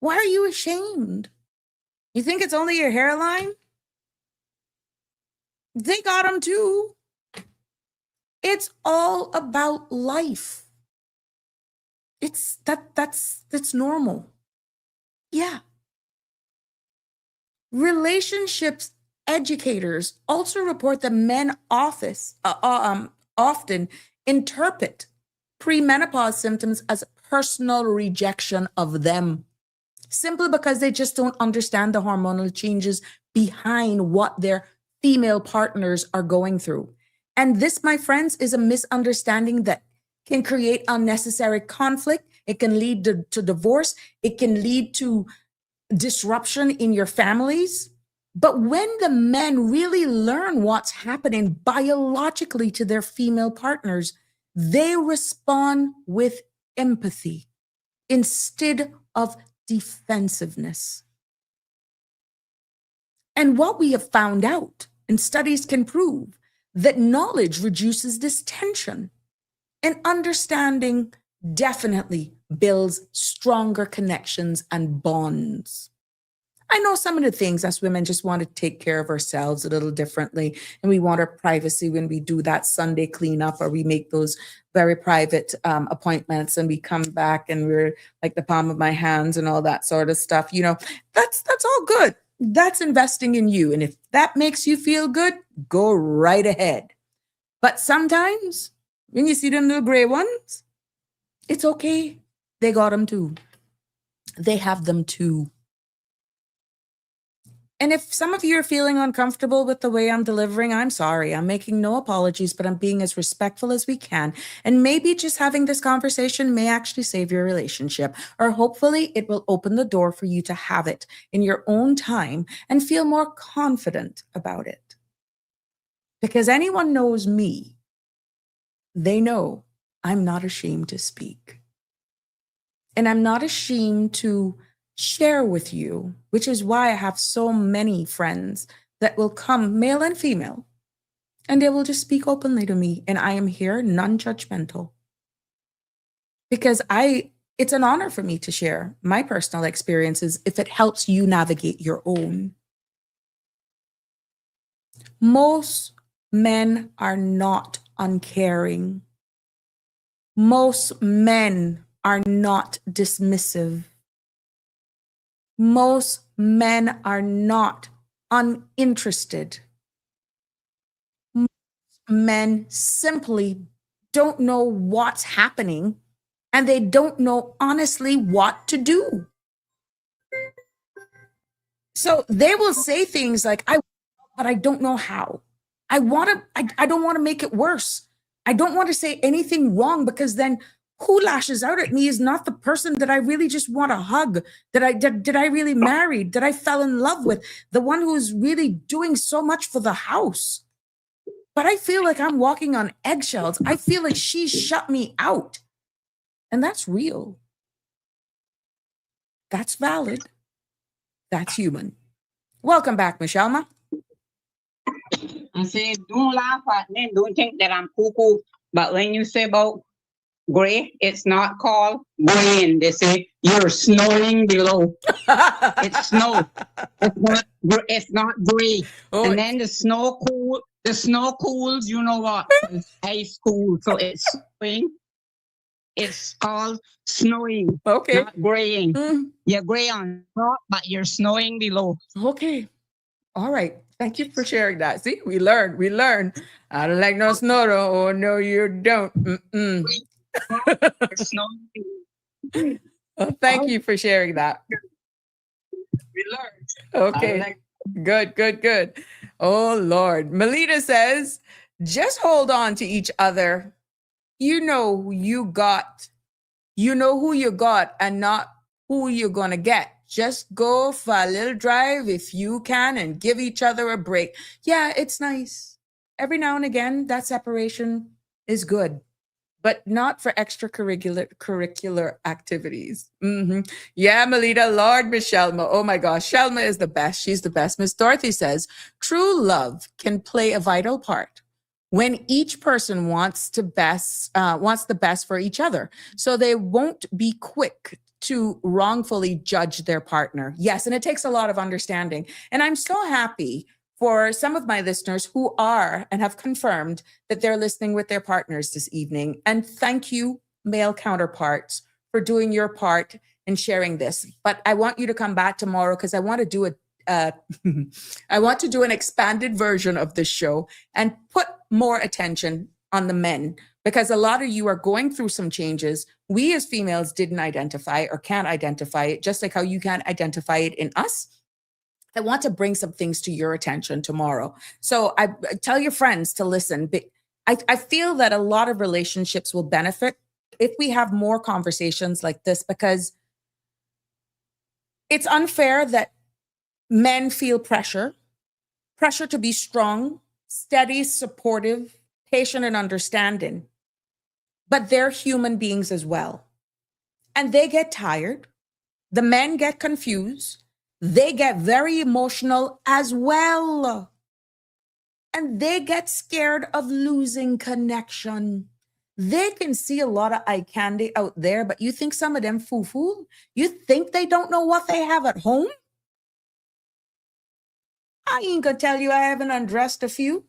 Why are you ashamed? You think it's only your hairline? They got them too. It's all about life. That's normal. Yeah. Relationships educators also report that men often interpret premenopause symptoms as personal rejection of them, simply because they just don't understand the hormonal changes behind what their female partners are going through. And this, my friends, is a misunderstanding that can create unnecessary conflict. It can lead to divorce. It can lead to disruption in your families. But when the men really learn what's happening biologically to their female partners, they respond with empathy instead of defensiveness. And what we have found out, and studies can prove, that knowledge reduces this tension, and understanding definitely builds stronger connections and bonds. I know some of the things us women just want to take care of ourselves a little differently, and we want our privacy when we do that Sunday cleanup, or we make those very private appointments, and we come back and we're like the palm of my hands and all that sort of stuff. You know, that's all good. That's investing in you. And if that makes you feel good, go right ahead. But sometimes when you see them little gray ones, it's okay. They got them too. They have them too. And if some of you are feeling uncomfortable with the way I'm delivering, I'm sorry. I'm making no apologies, but I'm being as respectful as we can. And maybe just having this conversation may actually save your relationship, or hopefully it will open the door for you to have it in your own time and feel more confident about it. Because anyone knows me, they know I'm not ashamed to speak. And I'm not ashamed to share with you, which is why I have so many friends that will come, male and female, and they will just speak openly to me. And I am here non-judgmental. Because it's an honor for me to share my personal experiences if it helps you navigate your own. Most men are not uncaring. Most men are not dismissive. Most men are not uninterested. Most men simply don't know what's happening and they don't know honestly what to do. So they will say things like, but I don't know how. I don't want to make it worse. I don't want to say anything wrong because then who lashes out at me is not the person that I really just want to hug, that I really married, that I fell in love with, the one who's really doing so much for the house. But I feel like I'm walking on eggshells. I feel like she shut me out. And that's real. That's valid. That's human. Welcome back, Michelle. I say, don't laugh at me. Don't think that I'm cuckoo. But when you say about gray, it's not called graying. They say you're snowing below. It's snow. It's not gray. Oh, and then the snow cools, you know what? It's ice cool. So it's snowing. It's called snowing. okay. Not graying. You're gray on top, but you're snowing below. Okay. All right. Thank you for sharing that. See, we learned. I don't like no snow. Oh, no, you don't. Well, thank you for sharing that. We learned. Okay. Good. Oh, Lord. Melita says, just hold on to each other. You know who you got. You know who you got and not who you're going to get. Just go for a little drive if you can and give each other a break. Yeah, it's nice. Every now and again, that separation is good, but not for extracurricular activities. Yeah, Melita, Lord Michelle. Oh my gosh, Shelma is the best. She's the best. Miss Dorothy says, true love can play a vital part when each person wants the best for each other. So they won't be quick to wrongfully judge their partner. Yes, and it takes a lot of understanding. And I'm so happy for some of my listeners who are and have confirmed that they're listening with their partners this evening. And thank you, male counterparts, for doing your part in sharing this. But I want you to come back tomorrow because I want to do I want to do an expanded version of this show and put more attention on the men, because a lot of you are going through some changes. We as females didn't identify or can't identify it, just like how you can't identify it in us. I want to bring some things to your attention tomorrow. So I tell your friends to listen. But I feel that a lot of relationships will benefit if we have more conversations like this, because it's unfair that men feel pressure to be strong, steady, supportive, patient, and understanding. But they're human beings as well. And they get tired. The men get confused. They get very emotional as well. And they get scared of losing connection. They can see a lot of eye candy out there, but you think some of them foo-foo? You think they don't know what they have at home? I ain't gonna tell you I haven't undressed a few.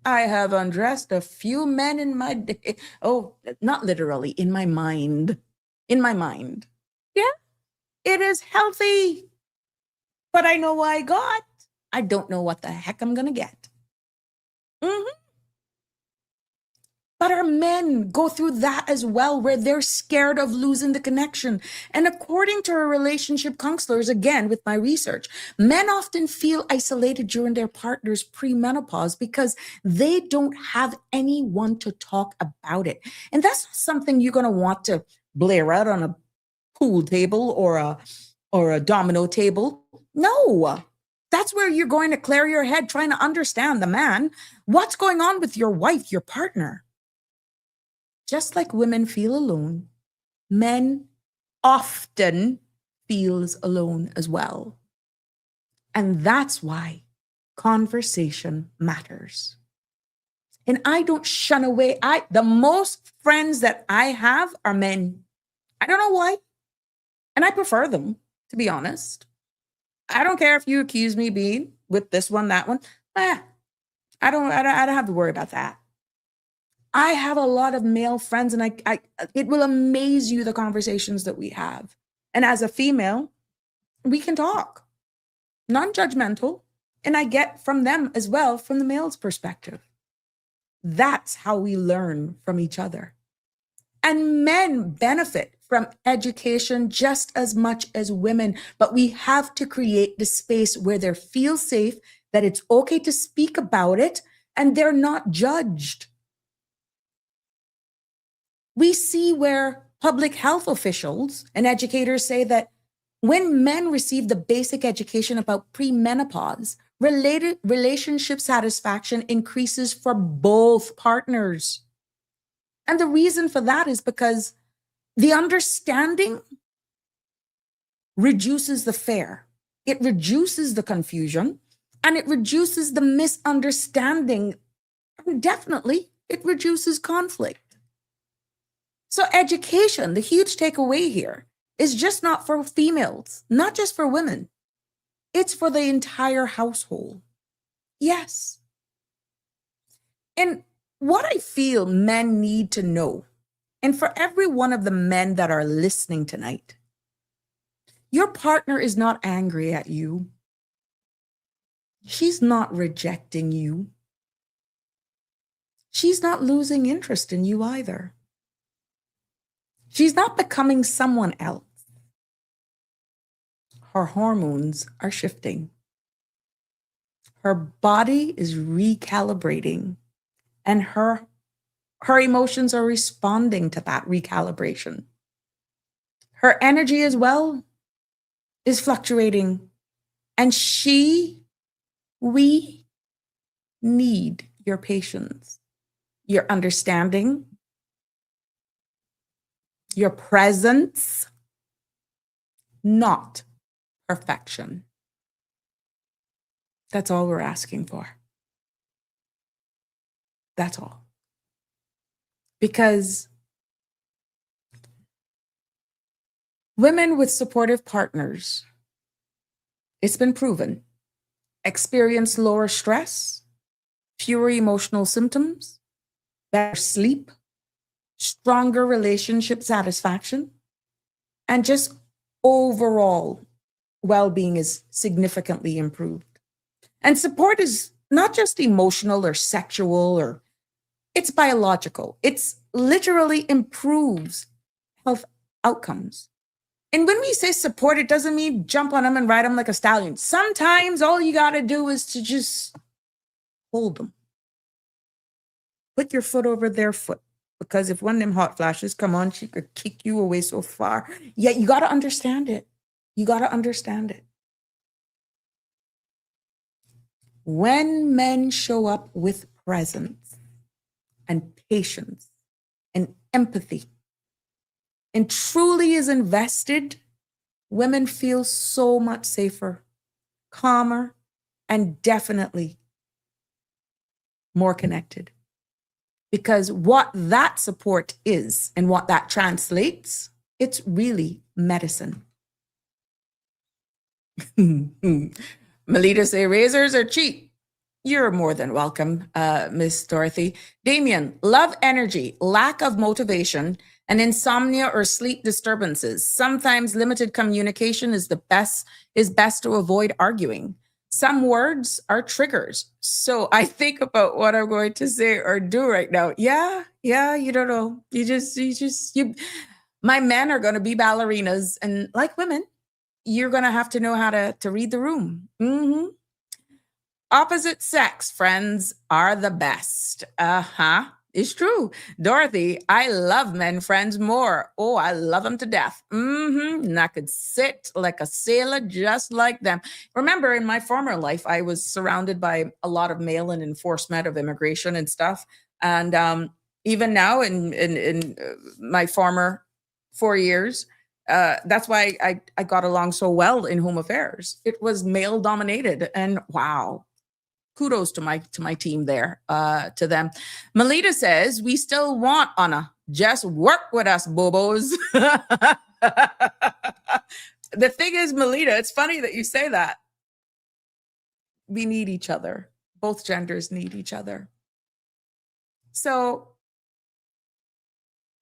I have undressed a few men in my day. Oh, not literally, in my mind. In my mind. Yeah, it is healthy. but I know what I got. I don't know what the heck I'm going to get. But our men go through that as well, where they're scared of losing the connection. And according to our relationship counselors, again, with my research, men often feel isolated during their partner's premenopause because they don't have anyone to talk about it. And that's not something you're going to want to blare out on a pool table or a domino table. No. That's where you're going to clear your head trying to understand the man. What's going on with your wife, your partner? Just like women feel alone, men often feels alone as well. And that's why conversation matters. And I don't shun away. The most friends that I have are men. I don't know why. And I prefer them, to be honest. I don't care if you accuse me being with this one, that one. I don't have to worry about that. I have a lot of male friends, and it will amaze you the conversations that we have. And as a female, we can talk, non-judgmental, and I get from them as well from the male's perspective. That's how we learn from each other. And men benefit from education just as much as women, but we have to create the space where they feel safe, that it's okay to speak about it, and they're not judged. We see where public health officials and educators say that when men receive the basic education about premenopause, relationship satisfaction increases for both partners. And the reason for that is because the understanding reduces the fear, it reduces the confusion, and it reduces the misunderstanding. And definitely, it reduces conflict. So education, the huge takeaway here, is just not for females, not just for women. It's for the entire household. Yes. And what I feel men need to know, and for every one of the men that are listening tonight, your partner is not angry at you. She's not rejecting you. She's not losing interest in you either. She's not becoming someone else. Her hormones are shifting. Her body is recalibrating, and her emotions are responding to that recalibration. Her energy as well is fluctuating, and we need your patience, your understanding, your presence, not perfection. That's all we're asking for. That's all. Because women with supportive partners, it's been proven, experience lower stress, fewer emotional symptoms, better sleep, stronger relationship satisfaction, and just overall well-being is significantly improved. And support is not just emotional or sexual, or it's biological. It's literally improves health outcomes. And when we say support, it doesn't mean jump on them and ride them like a stallion. Sometimes all you got to do is to just hold them. Put your foot over their foot. Because if one of them hot flashes come on, she could kick you away so far. Yet you got to understand it. You got to understand it. When men show up with presence and patience and empathy and truly is invested, women feel so much safer, calmer, and definitely more connected. Because what that support is and what that translates, it's really medicine. Melita say razors are cheap. You're more than welcome, Miss Dorothy. Damien, love energy, lack of motivation, and insomnia or sleep disturbances. Sometimes limited communication is best to avoid arguing. Some words are triggers. So I think about what I'm going to say or do right now. Yeah, you don't know. My men are going to be ballerinas, and like women, you're going to have to know how to read the room. Opposite sex friends are the best. It's true. Dorothy, I love men friends more. Oh, I love them to death. And I could sit like a sailor just like them. Remember, in my former life, I was surrounded by a lot of mail and enforcement of immigration and stuff. And even now in my former 4 years, that's why I got along so well in home affairs. It was male dominated, and wow. Kudos to my team there, to them. Melita says, we still want Anna. Just work with us, bobos. The thing is, Melita, it's funny that you say that. We need each other. Both genders need each other. So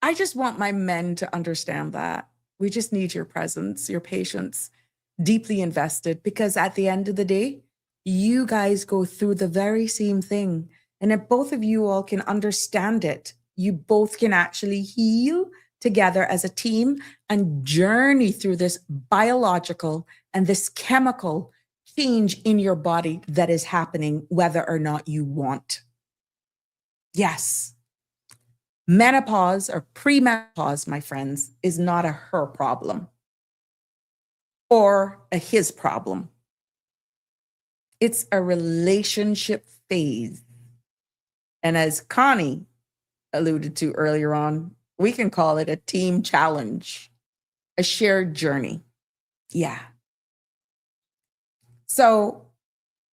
I just want my men to understand that. We just need your presence, your patience, deeply invested, because at the end of the day, you guys go through the very same thing. And if both of you all can understand it, you both can actually heal together as a team and journey through this biological and this chemical change in your body that is happening, whether or not you want. Yes. Menopause or premenopause, my friends, is not a her problem or a his problem. It's a relationship phase. And as Connie alluded to earlier on, we can call it a team challenge, a shared journey. Yeah. So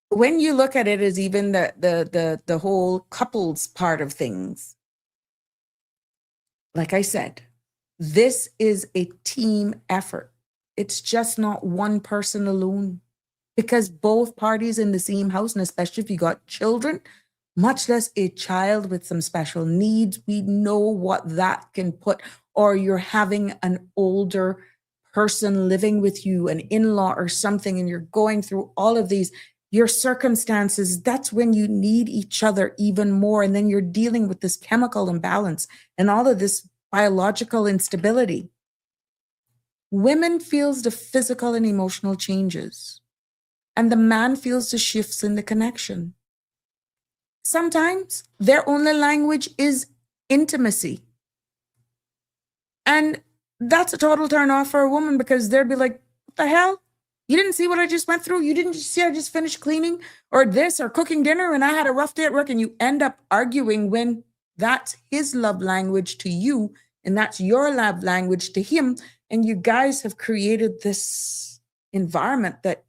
when you look at it as even the whole couples part of things, like I said, this is a team effort. It's just not one person alone. Because both parties in the same house, and especially if you got children, much less a child with some special needs, we know what that can put, or you're having an older person living with you, an in-law or something, and you're going through all of these, your circumstances, that's when you need each other even more. And then you're dealing with this chemical imbalance and all of this biological instability. Women feels the physical and emotional changes. And the man feels the shifts in the connection. Sometimes their only language is intimacy. And that's a total turn off for a woman, because they'll be like, what the hell? You didn't see what I just went through? You didn't see I just finished cleaning or this or cooking dinner and I had a rough day at work? And you end up arguing when that's his love language to you and that's your love language to him. And you guys have created this environment that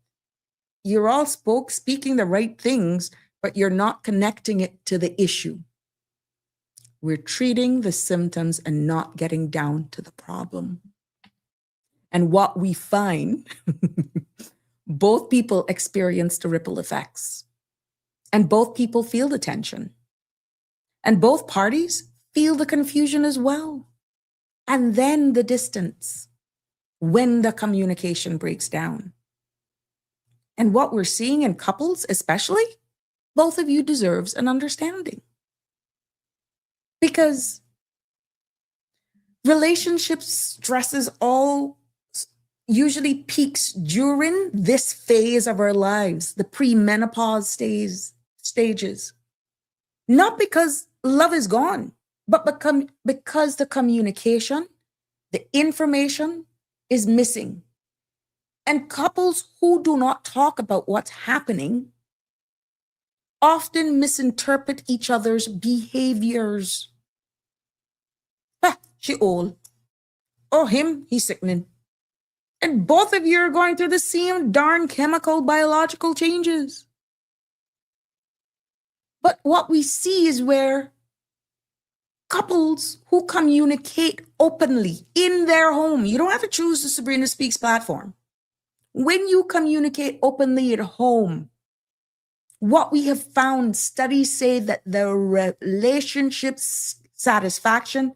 you're all speaking the right things, but you're not connecting it to the issue. We're treating the symptoms and not getting down to the problem. And what we find, both people experience the ripple effects, and both people feel the tension, and both parties feel the confusion as well. And then the distance when the communication breaks down. And what we're seeing in couples, especially, both of you deserves an understanding. Because relationship stresses all usually peaks during this phase of our lives, the premenopause stages. Not because love is gone, but because the communication, the information is missing. And couples who do not talk about what's happening often misinterpret each other's behaviors. She old. Oh, him, he's sickening. And both of you are going through the same darn chemical, biological changes. But what we see is where couples who communicate openly in their home, you don't have to choose the Sabrina Speaks platform. When you communicate openly at home, what we have found, studies say that the relationship satisfaction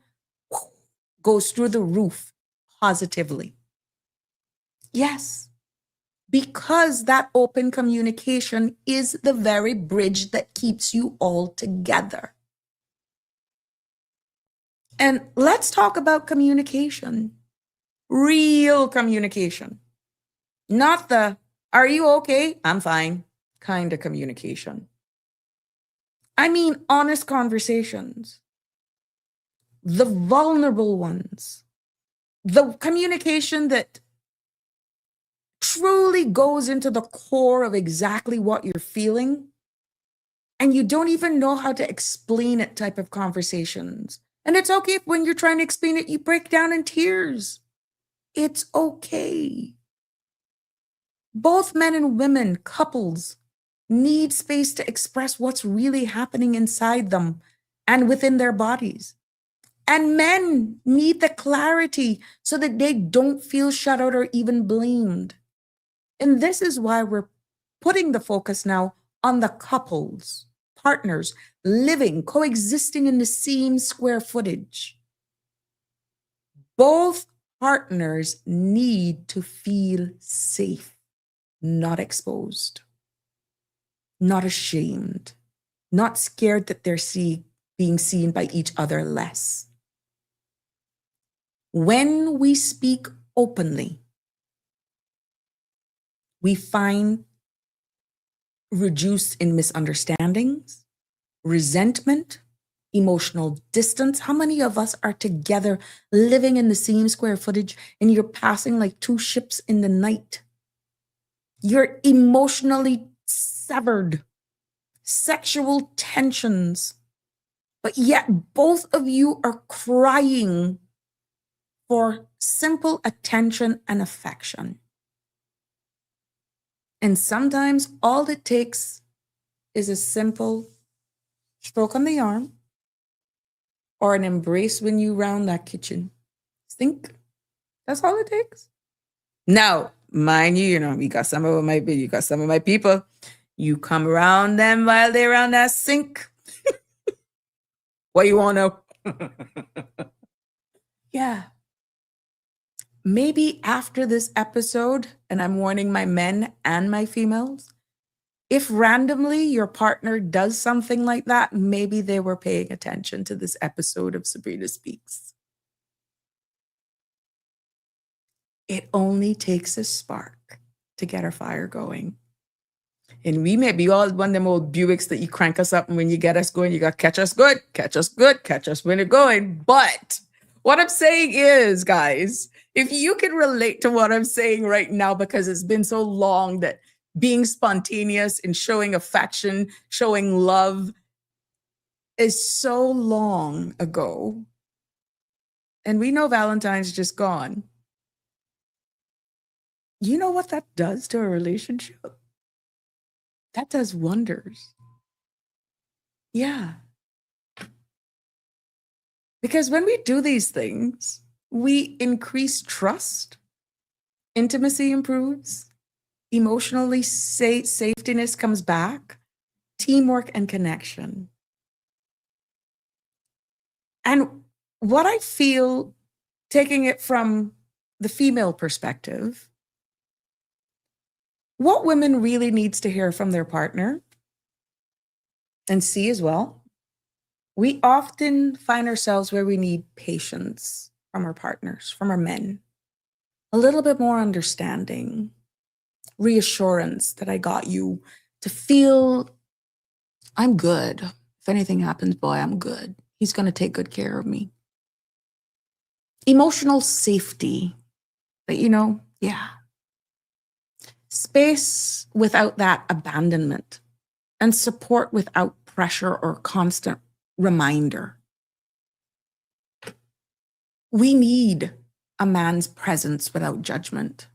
goes through the roof positively. Yes, because that open communication is the very bridge that keeps you all together. And let's talk about communication, real communication, not the, are you okay? I'm fine kind of communication. I mean, honest conversations, the vulnerable ones, the communication that truly goes into the core of exactly what you're feeling, and you don't even know how to explain it type of conversations. And it's okay if when you're trying to explain it, you break down in tears. It's okay. Both men and women, couples, need space to express what's really happening inside them and within their bodies. And men need the clarity so that they don't feel shut out or even blamed. And this is why we're putting the focus now on the couples, partners, living, coexisting in the same square footage. Both partners need to feel safe, not exposed, not ashamed, not scared that they're being seen by each other less. When we speak openly, we find reduced in misunderstandings, resentment, emotional distance. How many of us are together living in the same square footage and you're passing like two ships in the night? You're emotionally severed, sexual tensions, but yet both of you are crying for simple attention and affection. And sometimes all it takes is a simple stroke on the arm or an embrace when you round that kitchen sink. That's all it takes. Now, mind you, you got some of my people. You come around them while they're around that sink. What you want to know? Yeah. Maybe after this episode, and I'm warning my men and my females, if randomly your partner does something like that, maybe they were paying attention to this episode of Sabrina Speaks. It only takes a spark to get a fire going. And we may be all one of them old Buicks that you crank us up, and when you get us going, you got to catch us good, catch us when it's going. But what I'm saying is, guys, if you can relate to what I'm saying right now, because it's been so long that being spontaneous and showing affection, showing love is so long ago. And we know Valentine's just gone. You know what that does to a relationship? That does wonders. Yeah. Because when we do these things, we increase trust, intimacy improves, emotionally safetyness comes back, teamwork and connection. And what I feel, taking it from the female perspective, what women really needs to hear from their partner and see as well, we often find ourselves where we need patience from our partners, from our men, a little bit more understanding, reassurance that I got you, to feel I'm good. If anything happens, boy, I'm good. He's going to take good care of me. Emotional safety, but yeah. Space without that abandonment, and support without pressure or constant reminder. We need a man's presence without judgment.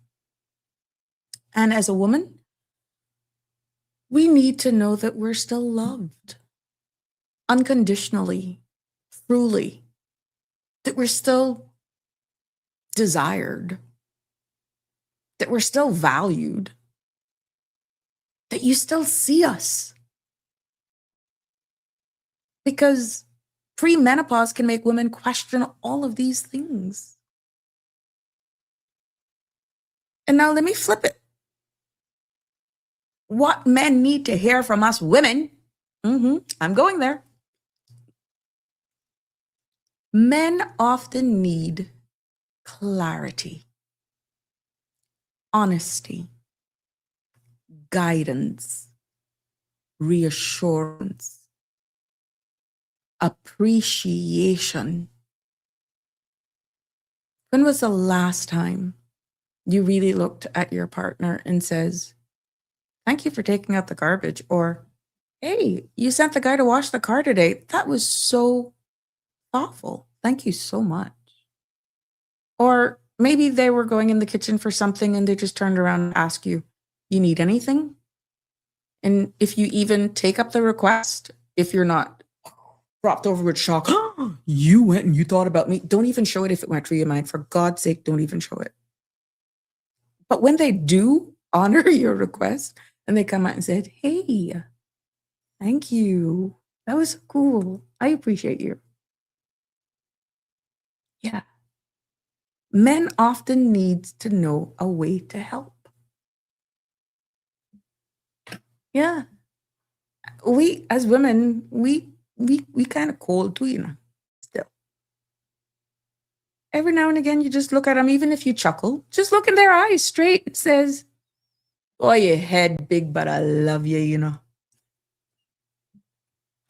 And as a woman, we need to know that we're still loved unconditionally, truly, that we're still desired, that we're still valued, that you still see us. Because Premenopause can make women question all of these things. And now let me flip it. What men need to hear from us women, I'm going there. Men often need clarity, honesty, guidance, reassurance, appreciation. When was the last time you really looked at your partner and says, thank you for taking out the garbage, or, hey, you sent the guy to wash the car today. That was so thoughtful. Thank you so much. Or maybe they were going in the kitchen for something and they just turned around and asked you, you need anything? And if you even take up the request, if you're not dropped over with shock, you went and you thought about me, don't even show it if it went through your mind. For God's sake, don't even show it. But when they do honor your request and they come out and said, hey, thank you. That was cool. I appreciate you. Yeah. Men often need to know a way to help. Yeah. We, as women, we kind of cold too, still. Every now and again, you just look at them, even if you chuckle, just look in their eyes straight. It says, oh, your head big, but I love you,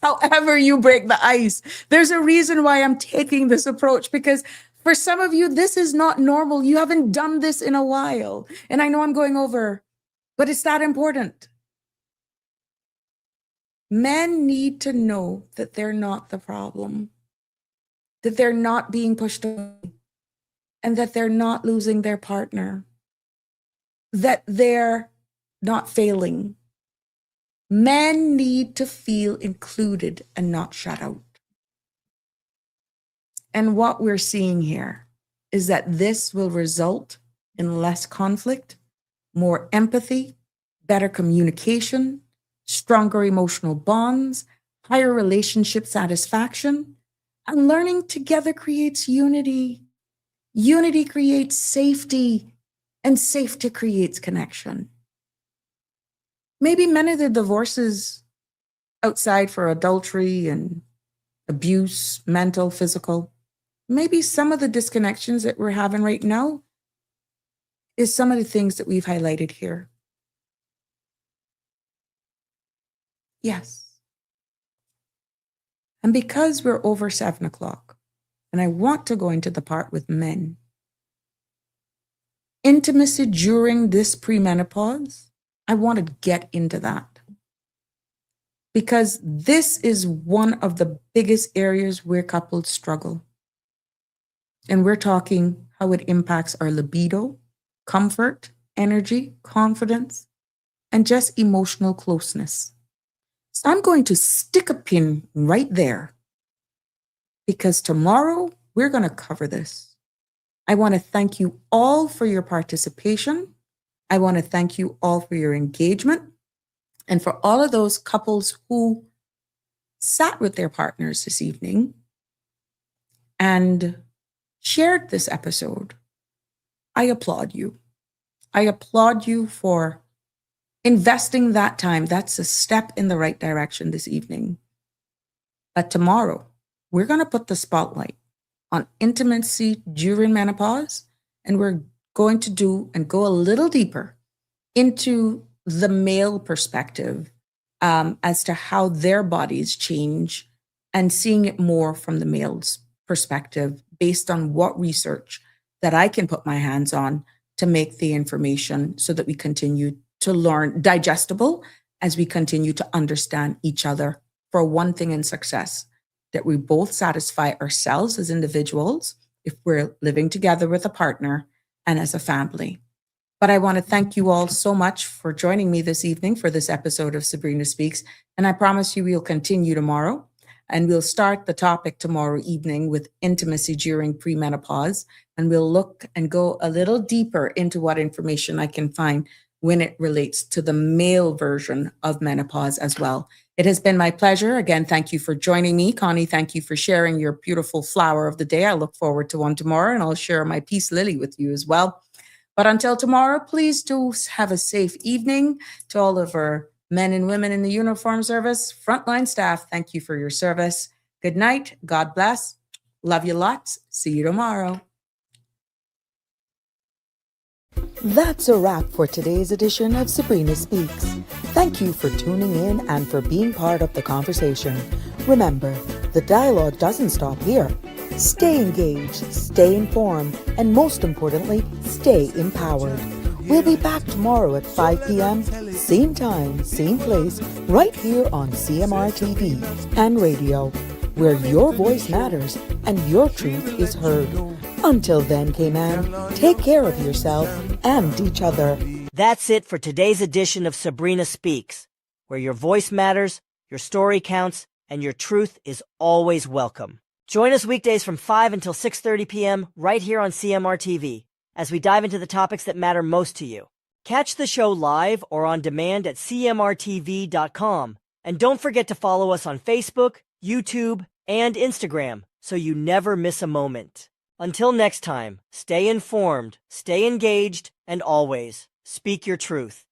However you break the ice, there's a reason why I'm taking this approach, because for some of you, this is not normal. You haven't done this in a while. And I know I'm going over, but it's that important. Men need to know that they're not the problem, that they're not being pushed away, and that they're not losing their partner, that they're not failing. Men need to feel included and not shut out. And what we're seeing here is that this will result in less conflict, more empathy, better communication, stronger emotional bonds, higher relationship satisfaction, and learning together creates unity. Unity creates safety, and safety creates connection. Maybe many of the divorces outside for adultery and abuse, mental, physical, maybe some of the disconnections that we're having right now is some of the things that we've highlighted here. Yes. And because we're over 7 o'clock, and I want to go into the part with men, intimacy during this premenopause, I want to get into that. Because this is one of the biggest areas where couples struggle. And we're talking how it impacts our libido, comfort, energy, confidence, and just emotional closeness. So I'm going to stick a pin right there, because tomorrow we're going to cover this. I want to thank you all for your participation. I want to thank you all for your engagement. And for all of those couples who sat with their partners this evening and shared this episode, I applaud you. I applaud you for investing that time. That's a step in the right direction this evening. But tomorrow, we're going to put the spotlight on intimacy during menopause, and we're going to do and go a little deeper into the male perspective as to how their bodies change, and seeing it more from the male's perspective based on what research that I can put my hands on to make the information so that we continue to learn digestible as we continue to understand each other for one thing in success, that we both satisfy ourselves as individuals if we're living together with a partner and as a family. But I want to thank you all so much for joining me this evening for this episode of Sabrina Speaks. And I promise you we'll continue tomorrow. And we'll start the topic tomorrow evening with intimacy during premenopause. And we'll look and go a little deeper into what information I can find when it relates to the male version of menopause as well. It has been my pleasure. Again, thank you for joining me. Connie, thank you for sharing your beautiful flower of the day. I look forward to one tomorrow, and I'll share my peace lily with you as well. But until tomorrow, please do have a safe evening. To all of our men and women in the uniform service, frontline staff, thank you for your service. Good night. God bless. Love you lots. See you tomorrow. That's a wrap for today's edition of Sabrina Speaks. Thank you for tuning in and for being part of the conversation. Remember, the dialogue doesn't stop here. Stay engaged, stay informed, and most importantly, stay empowered. We'll be back tomorrow at 5 p.m., same time, same place, right here on CMR TV and radio, where your voice matters and your truth is heard. Until then, Cayman, take care of yourself and each other. That's it for today's edition of Sabrina Speaks, where your voice matters, your story counts, and your truth is always welcome. Join us weekdays from 5 until 6:30 p.m. right here on CMR TV as we dive into the topics that matter most to you. Catch the show live or on demand at cmrtv.com. And don't forget to follow us on Facebook, YouTube, and Instagram so you never miss a moment. Until next time, stay informed, stay engaged, and always speak your truth.